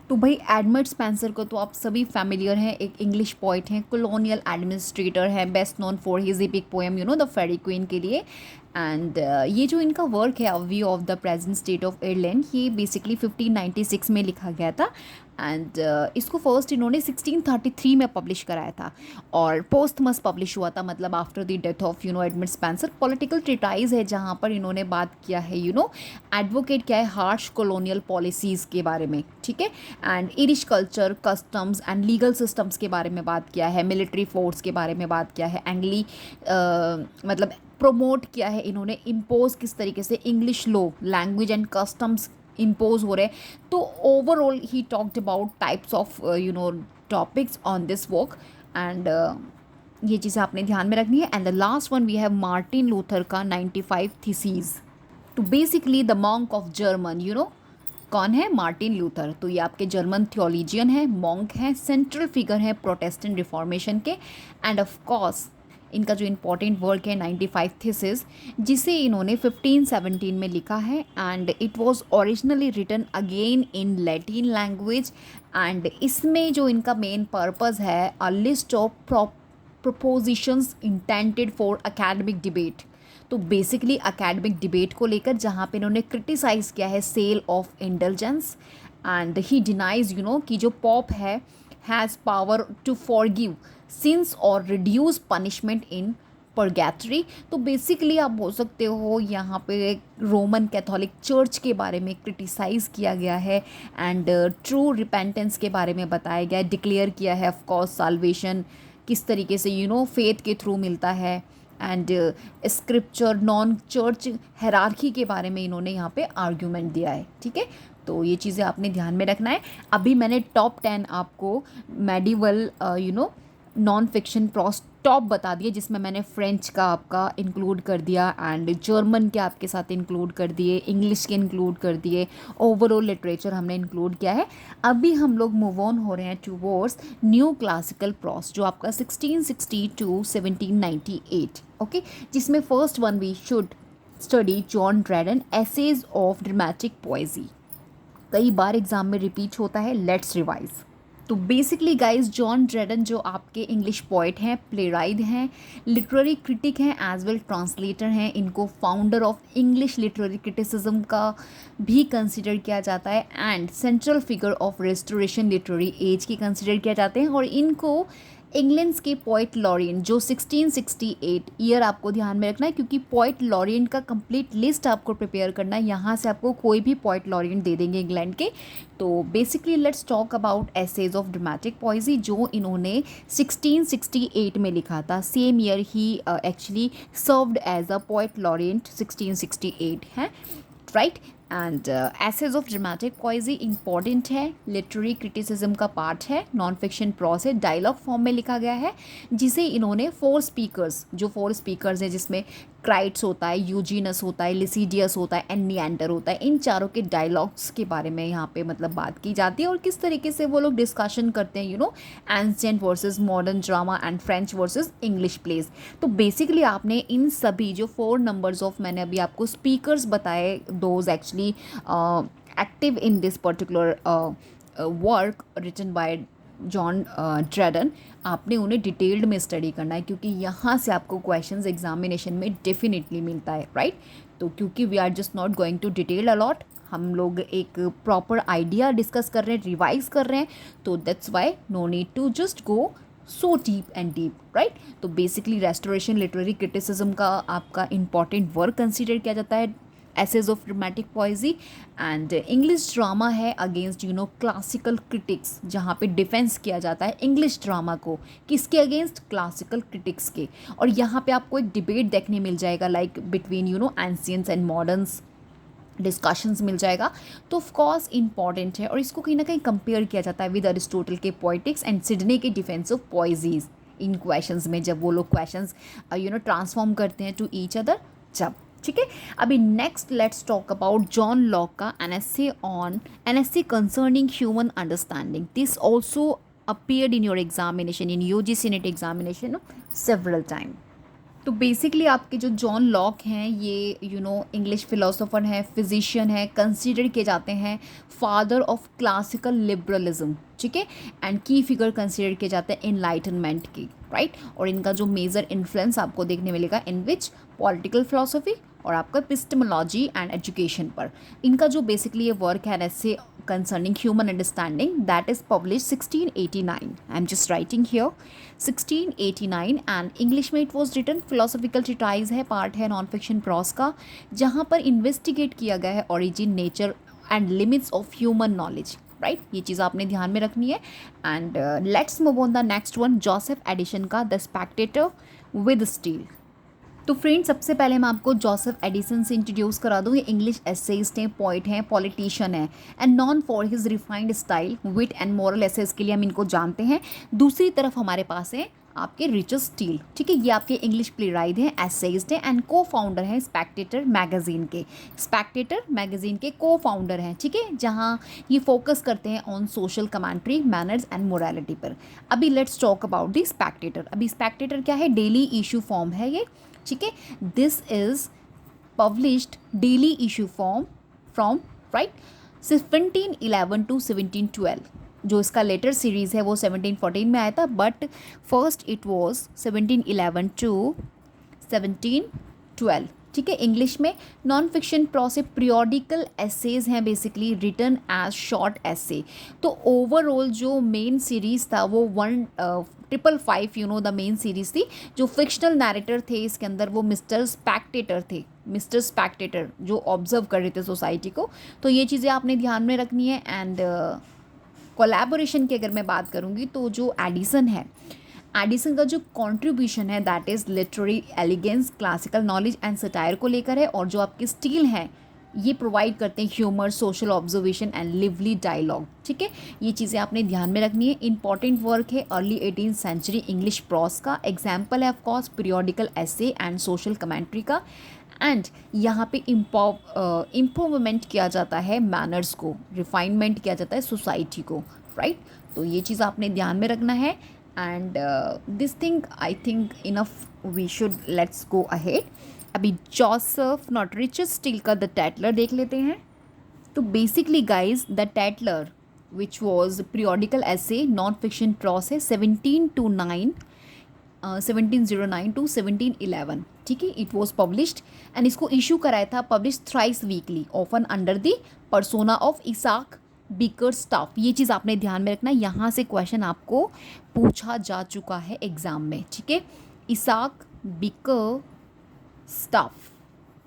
A: तो भाई एडमंड स्पेंसर को तो आप सभी फैमिलियर हैं, एक इंग्लिश पोइट हैं, कॉलोनियल एडमिनिस्ट्रेटर हैं, best known for his epic poem the Faerie Queene के लिए। एंड ये जो इनका वर्क है view of the present state of Ireland, ये बेसिकली 1596 में लिखा गया था एंड इसको फर्स्ट इन्होंने 1633 में पब्लिश कराया था और पोस्टमस पब्लिश हुआ था, मतलब after the death of Edmund Spenser. Political treatise है जहाँ पर इन्होंने बात किया है एडवोकेट क्या है हार्श कॉलोनियल पॉलिसीज़ के बारे में, ठीक है। And Irish culture, customs and legal systems के बारे में बात किया है, मिलिट्री फोर्स के बारे में बात किया है, एंग्ली मतलब प्रोमोट किया है इन्होंने, इम्पोज किस तरीके से English law, language and customs impose हो रहे। तो overall he talked about types of topics on this work and ये चीज़ें आपने ध्यान में रखनी है। And the last one we have Martin Luther का 95 थीसीज। तो basically the monk of German, कौन है? Martin Luther. तो ये आपके जर्मन थियोलॉजियन है, मॉन्क है, सेंट्रल फिगर है प्रोटेस्टेंट रिफॉर्मेशन के एंड ऑफ कोर्स इनका जो इम्पॉर्टेंट वर्क है 95 थीसिस, जिसे इन्होंने 1517 में लिखा है and it was originally written again in Latin language. And इसमें जो इनका मेन पर्पस है a list of propositions intended for academic debate. तो बेसिकली एकेडमिक डिबेट को लेकर जहाँ पे इन्होंने क्रिटिसाइज़ किया है sale of indulgence and he denies कि जो पॉप है has power to forgive sins और रिड्यूस पनिशमेंट इन परगैटरी। तो बेसिकली आप बोल सकते हो यहाँ पे रोमन कैथोलिक चर्च के बारे में क्रिटिसाइज़ किया गया है एंड ट्रू रिपेंटेंस के बारे में बताया गया है, डिक्लेयर किया है ऑफ कोर्स साल्वेशन किस तरीके से फेथ के थ्रू मिलता है and scripture non church hierarchy के बारे में इन्होंने यहाँ पे आर्ग्यूमेंट दिया है, ठीक है। तो ये चीज़ें आपने ध्यान में रखना है। अभी मैंने टॉप 10 आपको medieval non fiction pros top बता दिए, जिसमें मैंने फ्रेंच का आपका इंक्लूड कर दिया एंड जर्मन के आपके साथ इंक्लूड कर दिए, इंग्लिश के इंक्लूड कर दिए, ओवरऑल लिटरेचर हमने इंक्लूड किया है। अभी हम लोग मूव ऑन हो रहे हैं टूवर्ड्स न्यू क्लासिकल प्रॉस जो आपका 1660 टू 1798, ओके, जिसमें first one we should study John Dryden essays of dramatic poesy. कई बार एग्जाम में रिपीट होता है, let's revise. So basically guys John Dryden जो आपके इंग्लिश पोइट हैं, प्लेराइट हैं, लिटरेरी क्रिटिक हैं एज वेल ट्रांसलेटर हैं, इनको founder of English literary criticism का भी कंसिडर किया जाता है and central figure of restoration literary age की कंसिडर किया जाते हैं। और इनको इंग्लैंड के पोइट लॉरियन जो 1668 ईयर आपको ध्यान में रखना है, क्योंकि पोइट लॉरियन का कंप्लीट लिस्ट आपको प्रिपेयर करना है। यहाँ से आपको कोई भी पोइट लॉरियन दे देंगे इंग्लैंड के। So basically let's talk about essays of dramatic poesy जो इन्होंने 1668 में लिखा था। सेम ईयर ही actually served as a poet laureate 1668 है, right. And essays of dramatic poesy important है, लिटरेरी क्रिटिसिज्म का पार्ट है, नॉन फिक्शन प्रॉस है, डायलॉग फॉर्म में लिखा गया है, जिसे इन्होंने फोर स्पीकर्स हैं जिसमें क्राइट्स होता है, यूजीनस होता है, लिसीडियस होता है एंड निएंडर होता है, इन चारों के डायलॉग्स के बारे में यहाँ पे मतलब बात की जाती है और किस तरीके से वो लोग डिस्कशन करते हैं, ancient versus modern drama and French versus English place. तो बेसिकली आपने इन सभी जो 4 नंबर्स ऑफ मैंने अभी आपको स्पीकर्स बताए, those actually active in this particular work written by John Dryden, आपने उन्हें डिटेल्ड में स्टडी करना है, क्योंकि यहाँ से आपको क्वेश्चंस एग्जामिनेशन में डेफिनेटली मिलता है, राइट। तो क्योंकि we are just not going to detail a lot, हम लोग एक प्रॉपर आइडिया डिस्कस कर रहे हैं, रिवाइज कर रहे हैं, so that's why no need to just go so deep and deep, right. तो बेसिकली रेस्टोरेशन लिटरेरी क्रिटिसिज्म का आपका इंपॉर्टेंट वर्क कंसिडर किया जाता है, essays of dramatic poesy. And English drama है अगेंस्ट क्लासिकल क्रिटिक्स, जहाँ पे डिफेंस किया जाता है इंग्लिश ड्रामा को, किसके अगेंस्ट? क्लासिकल क्रिटिक्स के। और यहाँ पे आपको एक डिबेट देखने मिल जाएगा, like between ancients and moderns, discussions मिल जाएगा। तो ऑफ कोर्स इंपॉर्टेंट है और इसको कहीं ना कहीं कंपेयर किया जाता है विद अरिस्टोटल के पोइटिक्स एंड सिडनी के डिफेंस ऑफ पोइजीज इन क्वेश्चंस में, जब वो लोग क्वेश्चंस ट्रांसफॉर्म करते हैं टू ईच अदर, जब, ठीक है। अभी next let's talk about John Locke का an essay concerning human understanding. This also appeared in your examination, in UGC NET examination several time. तो बेसिकली आपके जो जॉन लॉक हैं ये इंग्लिश फिलोसोफर हैं, फिजिशियन हैं, कंसीडर किए जाते हैं फादर ऑफ क्लासिकल लिबरलिज्म, ठीक है, एंड की फिगर कंसीडर किए जाते हैं इनलाइटनमेंट की, राइट। और इनका जो मेजर इन्फ्लुएंस आपको देखने मिलेगा इन विच पॉलिटिकल फिलोसफी और आपका एपिस्टेमोलॉजी एंड एजुकेशन पर। इनका जो बेसिकली ये वर्क है ऐसे concerning human understanding that is published 1689. I'm just writing here 1689 and English में it was written, philosophical treatise है, पार्ट है नॉन फिक्शन प्रॉस का, जहाँ पर इन्वेस्टिगेट किया गया है origin, nature and limits of human knowledge, right. ये चीज़ आपने ध्यान में रखनी है। And let's move on the next one, Joseph Addison का द स्पेक्टेटर विद स्टील। तो फ्रेंड्स सबसे पहले मैं आपको जोसेफ एडिसन से इंट्रोड्यूस करा दूँ। ये इंग्लिश एसेइस्ट हैं, पोइट हैं, पॉलिटिशियन है and known for his refined style, wit and moral essays के लिए हम इनको जानते हैं। दूसरी तरफ हमारे पास है आपके रिचर्ड स्टील, ठीक है, ये आपके इंग्लिश प्ले राइट हैं, एसेइस्ट हैं एंड को फाउंडर हैं स्पेक्टेटर मैगजीन के। स्पेक्टेटर मैगजीन के को फाउंडर हैं, ठीक है, जहाँ ये फोकस करते हैं on social commentary, manners and morality पर। अभी let's talk about the spectator. अभी स्पेक्टेटर क्या है? डेली इशू फॉर्म है ये, ठीक है। This is published daily issue form from, right, 1711 to 1712। जो इसका लेटर सीरीज़ है वो 1714 में आया था, but first it was 1711 to 1712, ठीक है। इंग्लिश में non fiction prose periodical essays हैं, basically written as short essay. तो ओवरऑल जो मेन सीरीज़ था वो 1555 द मेन सीरीज़ थी। जो फिक्शनल नैरेटर थे इसके अंदर वो मिस्टर स्पेक्टेटर थे, मिस्टर स्पेक्टेटर जो ऑब्जर्व कर रहे थे सोसाइटी को। तो ये चीज़ें आपने ध्यान में रखनी है। एंड कोलैबोरेशन की अगर मैं बात करूँगी तो जो एडिसन है, एडिसन का जो कंट्रीब्यूशन है that is literary elegance, classical knowledge and satire को लेकर है। और जो आपके स्टील हैं ये प्रोवाइड करते हैं humour, social observation and lively dialogue, ठीक है। ये चीज़ें आपने ध्यान में रखनी है। इंपॉर्टेंट वर्क है early 18th century English prose का। एग्जाम्पल है of course periodical essay and social commentary का। एंड यहाँ पे इम्प्रूवमेंट किया जाता है मैनर्स को, रिफाइनमेंट किया जाता है सोसाइटी को, राइट। तो ये चीज़ आपने ध्यान में रखना है। And this thing I think enough, we should let's go ahead. अभी जोसेफ नॉट रिचर्ड स्टील का द टैटलर देख लेते हैं। So basically guys the Tatler which was periodical essay non fiction prose है 1709 टू 1711, ठीक है। इट वॉज पब्लिश्ड एंड इसको issue कराया था, publish thrice weekly, often under the persona of Isaac Bickerstaff, ये चीज़ आपने ध्यान में रखना है, यहाँ से क्वेश्चन आपको पूछा जा चुका है एग्जाम में, ठीक है। Isaac Bickerstaff,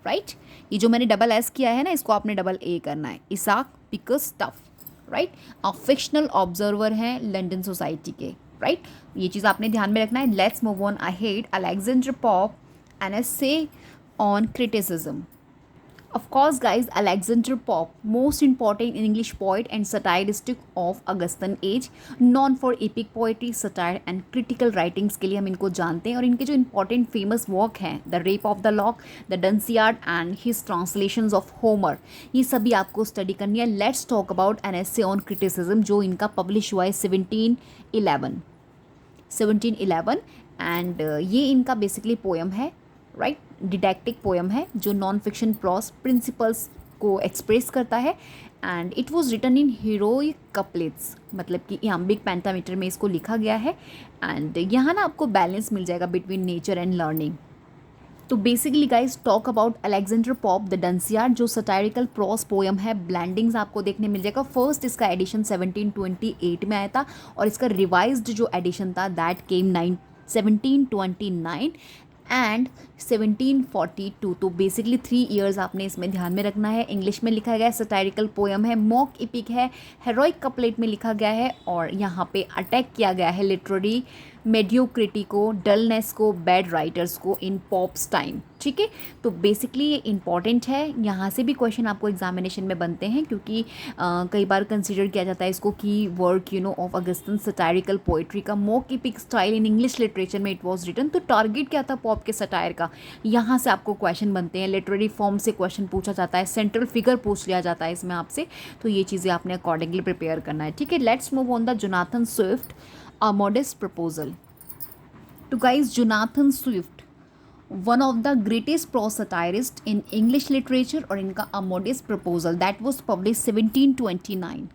A: right. ये जो मैंने डबल एस किया है ना, इसको आपने डबल ए करना है, इसाक बिकर स्टफ, राइट। आप फिक्शनल ऑब्जर्वर हैं लंदन सोसाइटी के, राइट। ये चीज़ आपने ध्यान में रखना है। Let's move on ahead. Alexander Pope an essay on criticism. Of course, guys, Alexander Pope, most important English poet and satirist of Augustan age, known for epic poetry, satire and critical writings के लिए हम इनको जानते हैं। और इनके जो important famous work हैं, The Rape of the Lock, The Dunciad and his translations of Homer, ये सभी आपको study करनी है। Let's talk about an essay on criticism जो इनका publish हुआ है 1711 एंड ये इनका बेसिकली पोएम है, राइट। डिडैक्टिक पोएम है जो नॉन फिक्शन प्रॉस प्रिंसिपल्स को एक्सप्रेस करता है and it was written in heroic couplets, मतलब कि इयाम्बिक पेंटामीटर में इसको लिखा गया है। एंड यहाँ ना आपको बैलेंस मिल जाएगा between nature and learning. So basically guys talk about Alexander Pope the Dunciad, जो सटायरिकल प्रॉस पोएम है। ब्लैंडिंग्स आपको देखने मिल जाएगा। फर्स्ट इसका एडिशन 1728 में आया था और इसका रिवाइज्ड जो एडिशन था दैट केम 1729 एंड 1742। तो बेसिकली 3 ईयर्स आपने इसमें ध्यान में रखना है। इंग्लिश में लिखा गया है, सटायरिकल पोएम है, मॉक इपिक है, हेरोइक कपलेट में लिखा गया है और यहाँ पे अटैक किया गया है लिटरेरी मेडियोक्रिटी को, डलनेस को, बैड राइटर्स को इन पॉप्स टाइम, ठीक है। तो बेसिकली ये इंपॉर्टेंट है। यहाँ से भी क्वेश्चन आपको एग्जामिनेशन में बनते हैं क्योंकि कई बार कंसीडर किया जाता है इसको key work of Augustan satirical poetry का mock epic style in English literature में it was written. So target क्या था पॉप के सटायर का, यहाँ से आपको क्वेश्चन बनते हैं। लिटरेरी फॉर्म से क्वेश्चन पूछा जाता है, सेंट्रल फिगर पूछ लिया जाता है इसमें आपसे। तो ये चीज़ें आपने अकॉर्डिंगली प्रिपेयर करना है, ठीक है। Let's move on the Jonathan Swift A Modest Proposal. To guys, Jonathan Swift, one of the greatest prose satirists in English literature, और इनका A Modest Proposal that was published 1729.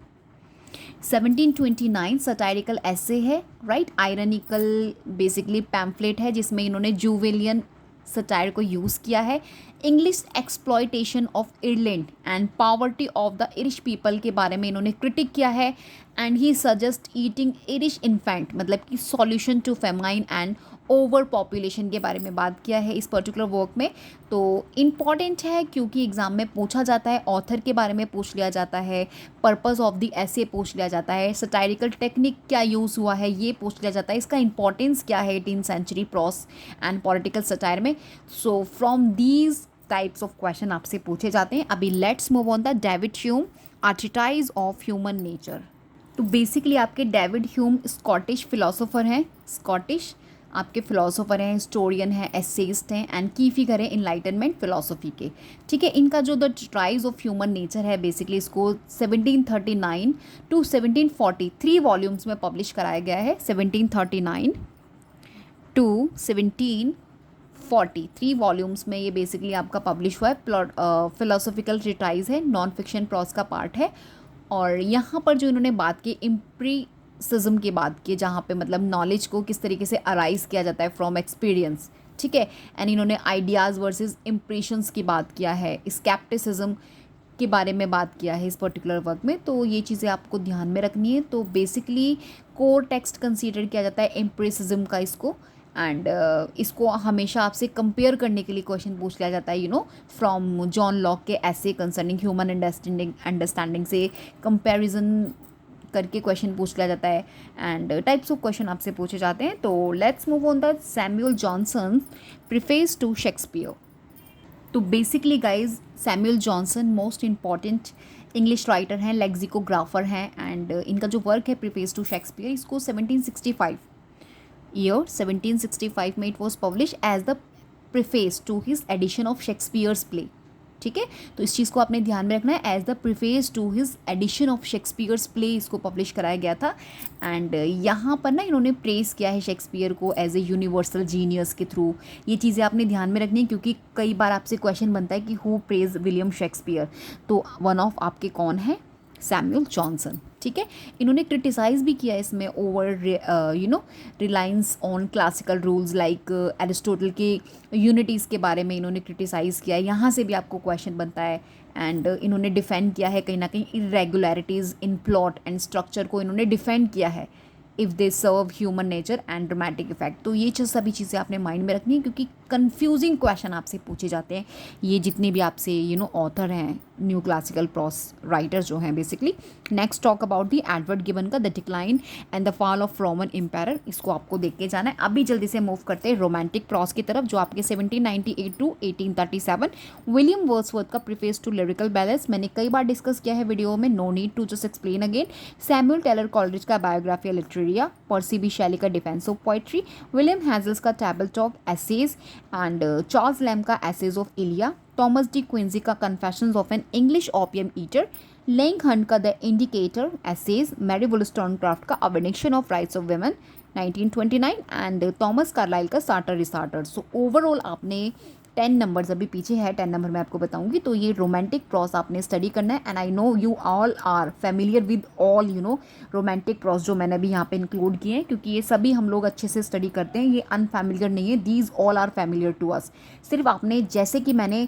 A: 1729 satirical essay है, right, ironical basically pamphlet है जिसमें इन्होंने जुवेलियन satire को use किया है। English exploitation of Ireland and poverty of the Irish people के बारे में इन्होंने क्रिटिक किया है and he suggest eating Irish infant, मतलब कि solution to famine and over population के बारे में बात किया है इस पर्टिकुलर वर्क में। तो इम्पॉर्टेंट है क्योंकि एग्ज़ाम में पूछा जाता है, ऑथर के बारे में पूछ लिया जाता है, पर्पस ऑफ द एसे पूछ लिया जाता है, सटायरिकल टेक्निक क्या यूज़ हुआ है ये पूछ लिया जाता है, इसका इंपॉर्टेंस क्या है 18th century prose and political satire में। So from these types of question आपसे पूछे जाते हैं। अभी let's move on the David Hume a treatise of human nature. So basically आपके डेविड ह्यूम स्कॉटिश फिलोसोफर हैं, स्कॉटिश आपके फिलोसोफर हैं, हिस्टोरियन हैं, एसेइस्ट हैं एंड की फिगर है इनलाइटनमेंट फिलोसफी के, ठीक है। इनका जो the treatise of human nature है बेसिकली इसको 1739 टू 1740 3 वॉल्यूम्स में पब्लिश कराया गया है। 1739 टू 1740 3 वॉल्यूम्स में ये बेसिकली आपका पब्लिश हुआ है। फिलोसॉफिकल ट्रीटाइज है, नॉन फिक्शन प्रॉस का पार्ट है। और यहाँ पर जो इन्होंने बात की एम्पिरिसिज्म की बात की, जहाँ पे मतलब नॉलेज को किस तरीके से अराइज किया जाता है फ्रॉम एक्सपीरियंस, ठीक है। एंड इन्होंने आइडियाज़ वर्सेस इम्प्रेशंस की बात किया है, स्केप्टिसिज्म के बारे में बात किया है इस पर्टिकुलर वर्क में। तो ये चीज़ें आपको ध्यान में रखनी है। तो बेसिकली कोर टेक्स्ट कंसीडर किया जाता है एम्पिरिसिज्म का इसको, एंड इसको हमेशा आपसे कंपेयर करने के लिए क्वेश्चन पूछ लिया जाता है फ्रॉम जॉन लॉक के ऐसे कंसर्निंग ह्यूमन अंडरस्टैंडिंग से कंपैरिजन करके क्वेश्चन पूछ लिया जाता है एंड टाइप्स ऑफ क्वेश्चन आपसे पूछे जाते हैं। So let's move on the Samuel Johnson preface to Shakespeare. So basically guys Samuel Johnson most important English writer हैं, लेक्सिकोग्राफर हैं एंड इनका जो वर्क है प्रीफेस टू शेक्सपियर, इसको 1765 में it was publish as the preface to his edition of Shakespeare's play, ठीक है। तो इस चीज़ को आपने ध्यान में रखना है, as the preface to his edition of Shakespeare's play इसको पब्लिश कराया गया था। एंड यहाँ पर ना इन्होंने प्रेस किया है शेक्सपियर को एज ए यूनिवर्सल जीनियस के थ्रू। ये चीज़ें आपने ध्यान में रखनी है क्योंकि कई बार आपसे क्वेश्चन बनता है कि हु प्रेज विलियम शेक्सपियर, तो वन ऑफ आपके कौन है, सैमुअल जॉनसन, ठीक है। इन्होंने क्रिटिसाइज़ भी किया इसमें over reliance on classical rules like Aristotle के यूनिटीज़ के बारे में इन्होंने क्रिटिसाइज़ किया है। यहाँ से भी आपको क्वेश्चन बनता है। एंड इन्होंने डिफेंड किया है कहीं ना कहीं irregularities in plot and structure को इन्होंने डिफेंड किया है if they serve human nature and dramatic effect. तो ये सभी चीज़ें आपने माइंड में रखनी है क्योंकि कंफ्यूजिंग क्वेश्चन आपसे पूछे जाते हैं ये जितने भी आपसे ऑथर हैं न्यू क्लासिकल प्रॉस राइटर जो हैं basically. Next talk about the Edward Gibbon का the decline and the fall of Roman Empire. इसको आपको देख के जाना है। अभी जल्दी से मूव करते हैं रोमांटिक प्रॉस की तरफ जो आपके 1798 टू 1837 विलियम वर्ड्सवर्थ का प्रीफेस टू लिरिकल बैलेंस। मैंने कई बार डिस्कस किया है वीडियो में, no need to just explain again. Samuel Taylor Coleridge का Biographia Literaria, Percy B Shelley का defence of poetry, William Hazlitt का table talk essays and Charles Lamb का essays of Elia, Thomas De Quincey का confessions of an English opium eater, लेंग Hunt का the indicator essays, Mary वुllstonecraft का vindication of rights of women 1929 and Thomas Carlyle का Sartor Resartus. So overall आपने 10 numbers अभी पीछे है, 10 नंबर मैं आपको बताऊंगी। तो ये रोमांटिक प्रॉस आपने स्टडी करना है and I know you all are familiar with all romantic prose जो मैंने अभी यहाँ पे इंक्लूड किए हैं क्योंकि ये सभी हम लोग अच्छे से स्टडी करते हैं, ये अनफेमिलियर नहीं है, these all are familiar to us. सिर्फ आपने जैसे कि मैंने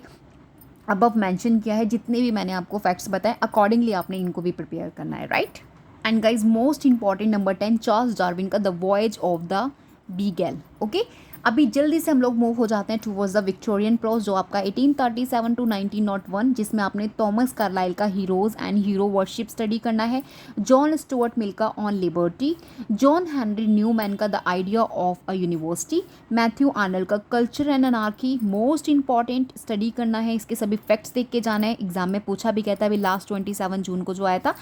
A: अबव मेंशन किया है, जितने भी मैंने आपको फैक्ट्स बताए अकॉर्डिंगली आपने इनको भी प्रिपेयर करना है, right. And guys most important number 10 Charles Darwin का the voyage of the Beagle. Okay, अभी जल्दी से हम लोग मूव हो जाते हैं टूवर्ड्स द विक्टोरियन प्रॉस जो आपका 1837 टू 1901 जिसमें आपने थॉमस कार्लाइल का heroes and hero worship study करना है, जॉन स्टुअर्ट मिल का on liberty, John Henry Newman का the idea of a university, Matthew Arnold का culture and anarchy. Most important study करना है, इसके सभी फैक्ट्स देख के जाना है, एग्जाम में पूछा भी कहता है अभी लास्ट 27 जून को जो आया था।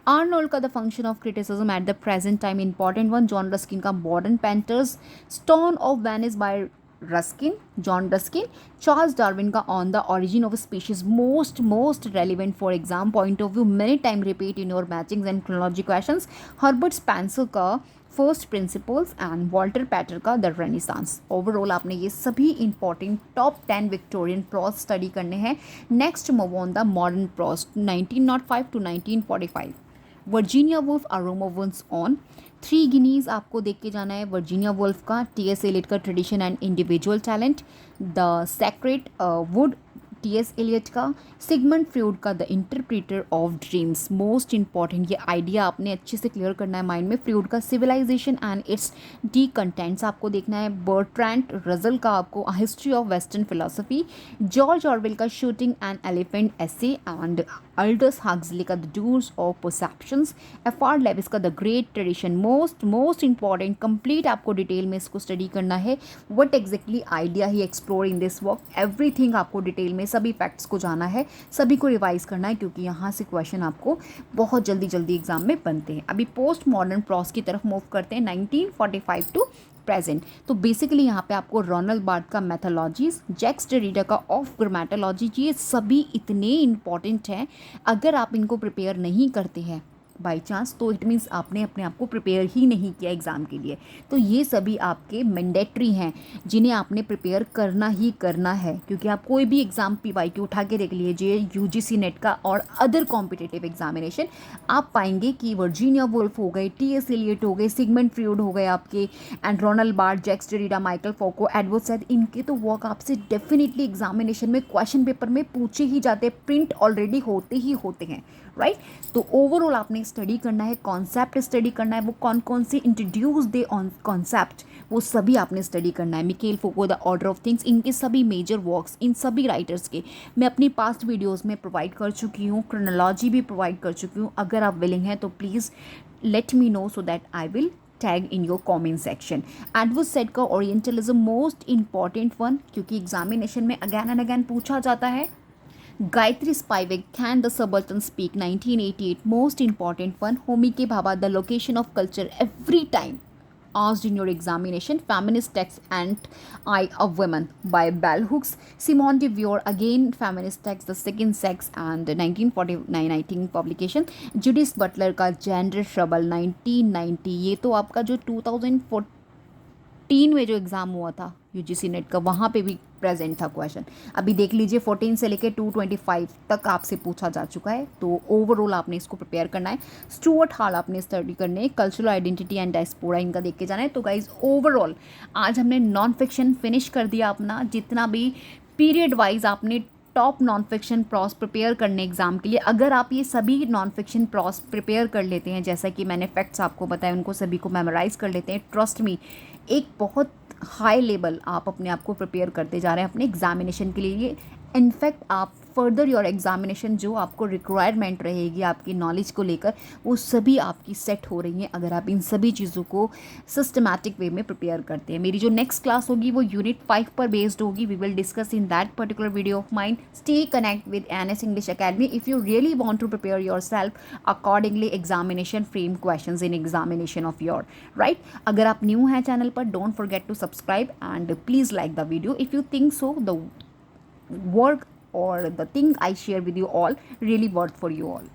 A: आर्नोल्ड का the function of criticism at the present time important one, John Ruskin का modern painters, stone of Venice by Ruskin, John Ruskin, Charles Darwin का on the origin of species most relevant for exam point of view, many time repeat in your matchings and chronology questions, Herbert Spencer का first principles and Walter Pater का the renaissance. Overall आपने ये सभी important top 10 Victorian pros study करने हैं। Next move on the modern prose 1905 to 1945। Virginia Woolf a room of ones own 3 guineas आपको देख के जाना है, वर्जीनिया वुल्फ का, टी.एस. एलियट का tradition and individual talent, the sacred wood T S. Eliot का, सिगमंड फ्रूड का the interpreter of dreams. Most important ये आइडिया आपने अच्छे से क्लियर करना है माइंड में, फ्रूड का civilization and its discontents आपको देखना है, बर्ट्रैंड रजल का आपको history of western philosophy, George Orwell का shooting and elephant essay and Aldous Huxley का the doors of perceptions, F R. Leavis का the great tradition. Most important complete आपको detail में इसको स्टडी करना है, what exactly idea he explore in this work, everything आपको detail में सभी फैक्ट्स को जाना है, सभी को रिवाइज करना है क्योंकि यहाँ से क्वेश्चन आपको बहुत जल्दी एग्जाम में बनते हैं। अभी पोस्ट मॉडर्न प्रॉस की तरफ मूव करते हैं 1945 टू प्रेजेंट। तो बेसिकली यहाँ पे आपको रोनाल्ड बार्थ का मैथोलॉजीज, जैक्स डेरिडा का ऑफ ग्रामेटोलॉजी, ये सभी इतने इंपॉर्टेंट हैं, अगर आप इनको प्रिपेयर नहीं करते हैं बाई चांस तो इट मीन्स आपने अपने आप को प्रिपेयर ही नहीं किया एग्ज़ाम के लिए। तो ये सभी आपके मैंडेटरी हैं जिन्हें आपने प्रिपेयर करना ही करना है क्योंकि आप कोई भी एग्ज़ाम PYQ उठा के देख लीजिए, UGC नेट का और अदर कॉम्पिटिटिव एग्जामिनेशन, आप पाएंगे कि वर्जीनिया वुल्फ हो गए, टी.एस. एलियट हो गए, सिगमंड फ्रूड हो गए आपके, and Roland Barthes, Jacques Derrida, Michel Foucault, Edward Said, इनके तो वर्क आपसे डेफिनेटली एग्जामिनेशन में क्वेश्चन पेपर में पूछे ही जाते हैं, प्रिंट ऑलरेडी होते ही होते हैं, राइट। तो ओवरऑल आपने स्टडी करना है, कॉन्सेप्ट स्टडी करना है, वो कौन कौन से इंट्रोड्यूस दे ऑन कॉन्सेप्ट वो सभी आपने स्टडी करना है। Mikel फोको, the order of things, इनके सभी मेजर वर्क्स इन सभी राइटर्स के मैं अपनी पास्ट वीडियोस में प्रोवाइड कर चुकी हूँ, क्रोनोलॉजी भी प्रोवाइड कर चुकी हूँ। अगर आप विलिंग हैं तो please let me know so that I will tag in your comment section. Edward said का ओरिएंटलिज्म मोस्ट इंपॉर्टेंट वन क्योंकि एग्जामिनेशन में अगैन एंड अगैन पूछा जाता है। Gayatri Spivak, Can the Subaltern Speak 1988, most important one. Homi K. Bhabha, The Location of Culture, every time asked in your examination. Feminist Text and Eye of Women by Bell Hooks. Simone de Beauvoir, again feminist text, The Second Sex and 1949 I think publication. Judith Butler का Gender Trouble 1990, ये तो आपका जो 2014 में जो exam हुआ था UGC net का, वहाँ पे भी प्रेजेंट था क्वेश्चन। अभी देख लीजिए 14 से लेके 225 तक आपसे पूछा जा चुका है, तो ओवरऑल आपने इसको प्रिपेयर करना है। स्टुअर्ट हॉल आपने स्टडी करने है, कल्चरल आइडेंटिटी एंड डायस्पोरा इनका देख के जाना है। तो गाइज ओवरऑल आज हमने नॉन फिक्शन फिनिश कर दिया अपना, जितना भी पीरियड वाइज आपने top non fiction pros prepare करने एग्जाम के लिए, अगर आप ये सभी नॉन फिक्शन प्रॉस प्रिपेयर कर लेते हैं, जैसा कि मैंने फैक्ट्स आपको बताए, उनको सभी को मेमोराइज कर लेते हैं, ट्रस्ट मी एक बहुत हाई लेवल आप अपने आप को प्रिपेयर करते जा रहे हैं अपने एग्जामिनेशन के लिए। इनफैक्ट आप फर्दर योर एग्जामिनेशन जो आपको रिक्वायरमेंट रहेगी आपकी नॉलेज को लेकर, वो सभी आपकी सेट हो रही हैं अगर आप इन सभी चीज़ों को सिस्टमैटिक वे में प्रिपेयर करते हैं। मेरी जो नेक्स्ट क्लास होगी वो यूनिट 5 पर बेस्ड होगी। We will discuss in that particular video of mine. Stay connect with NS English Academy if you really want to prepare yourself accordingly examination frame questions in examination of your right। अगर आप new हैं channel पर, don't forget to subscribe and please like the video if you think so the work or the thing I share with you all really worth for you all।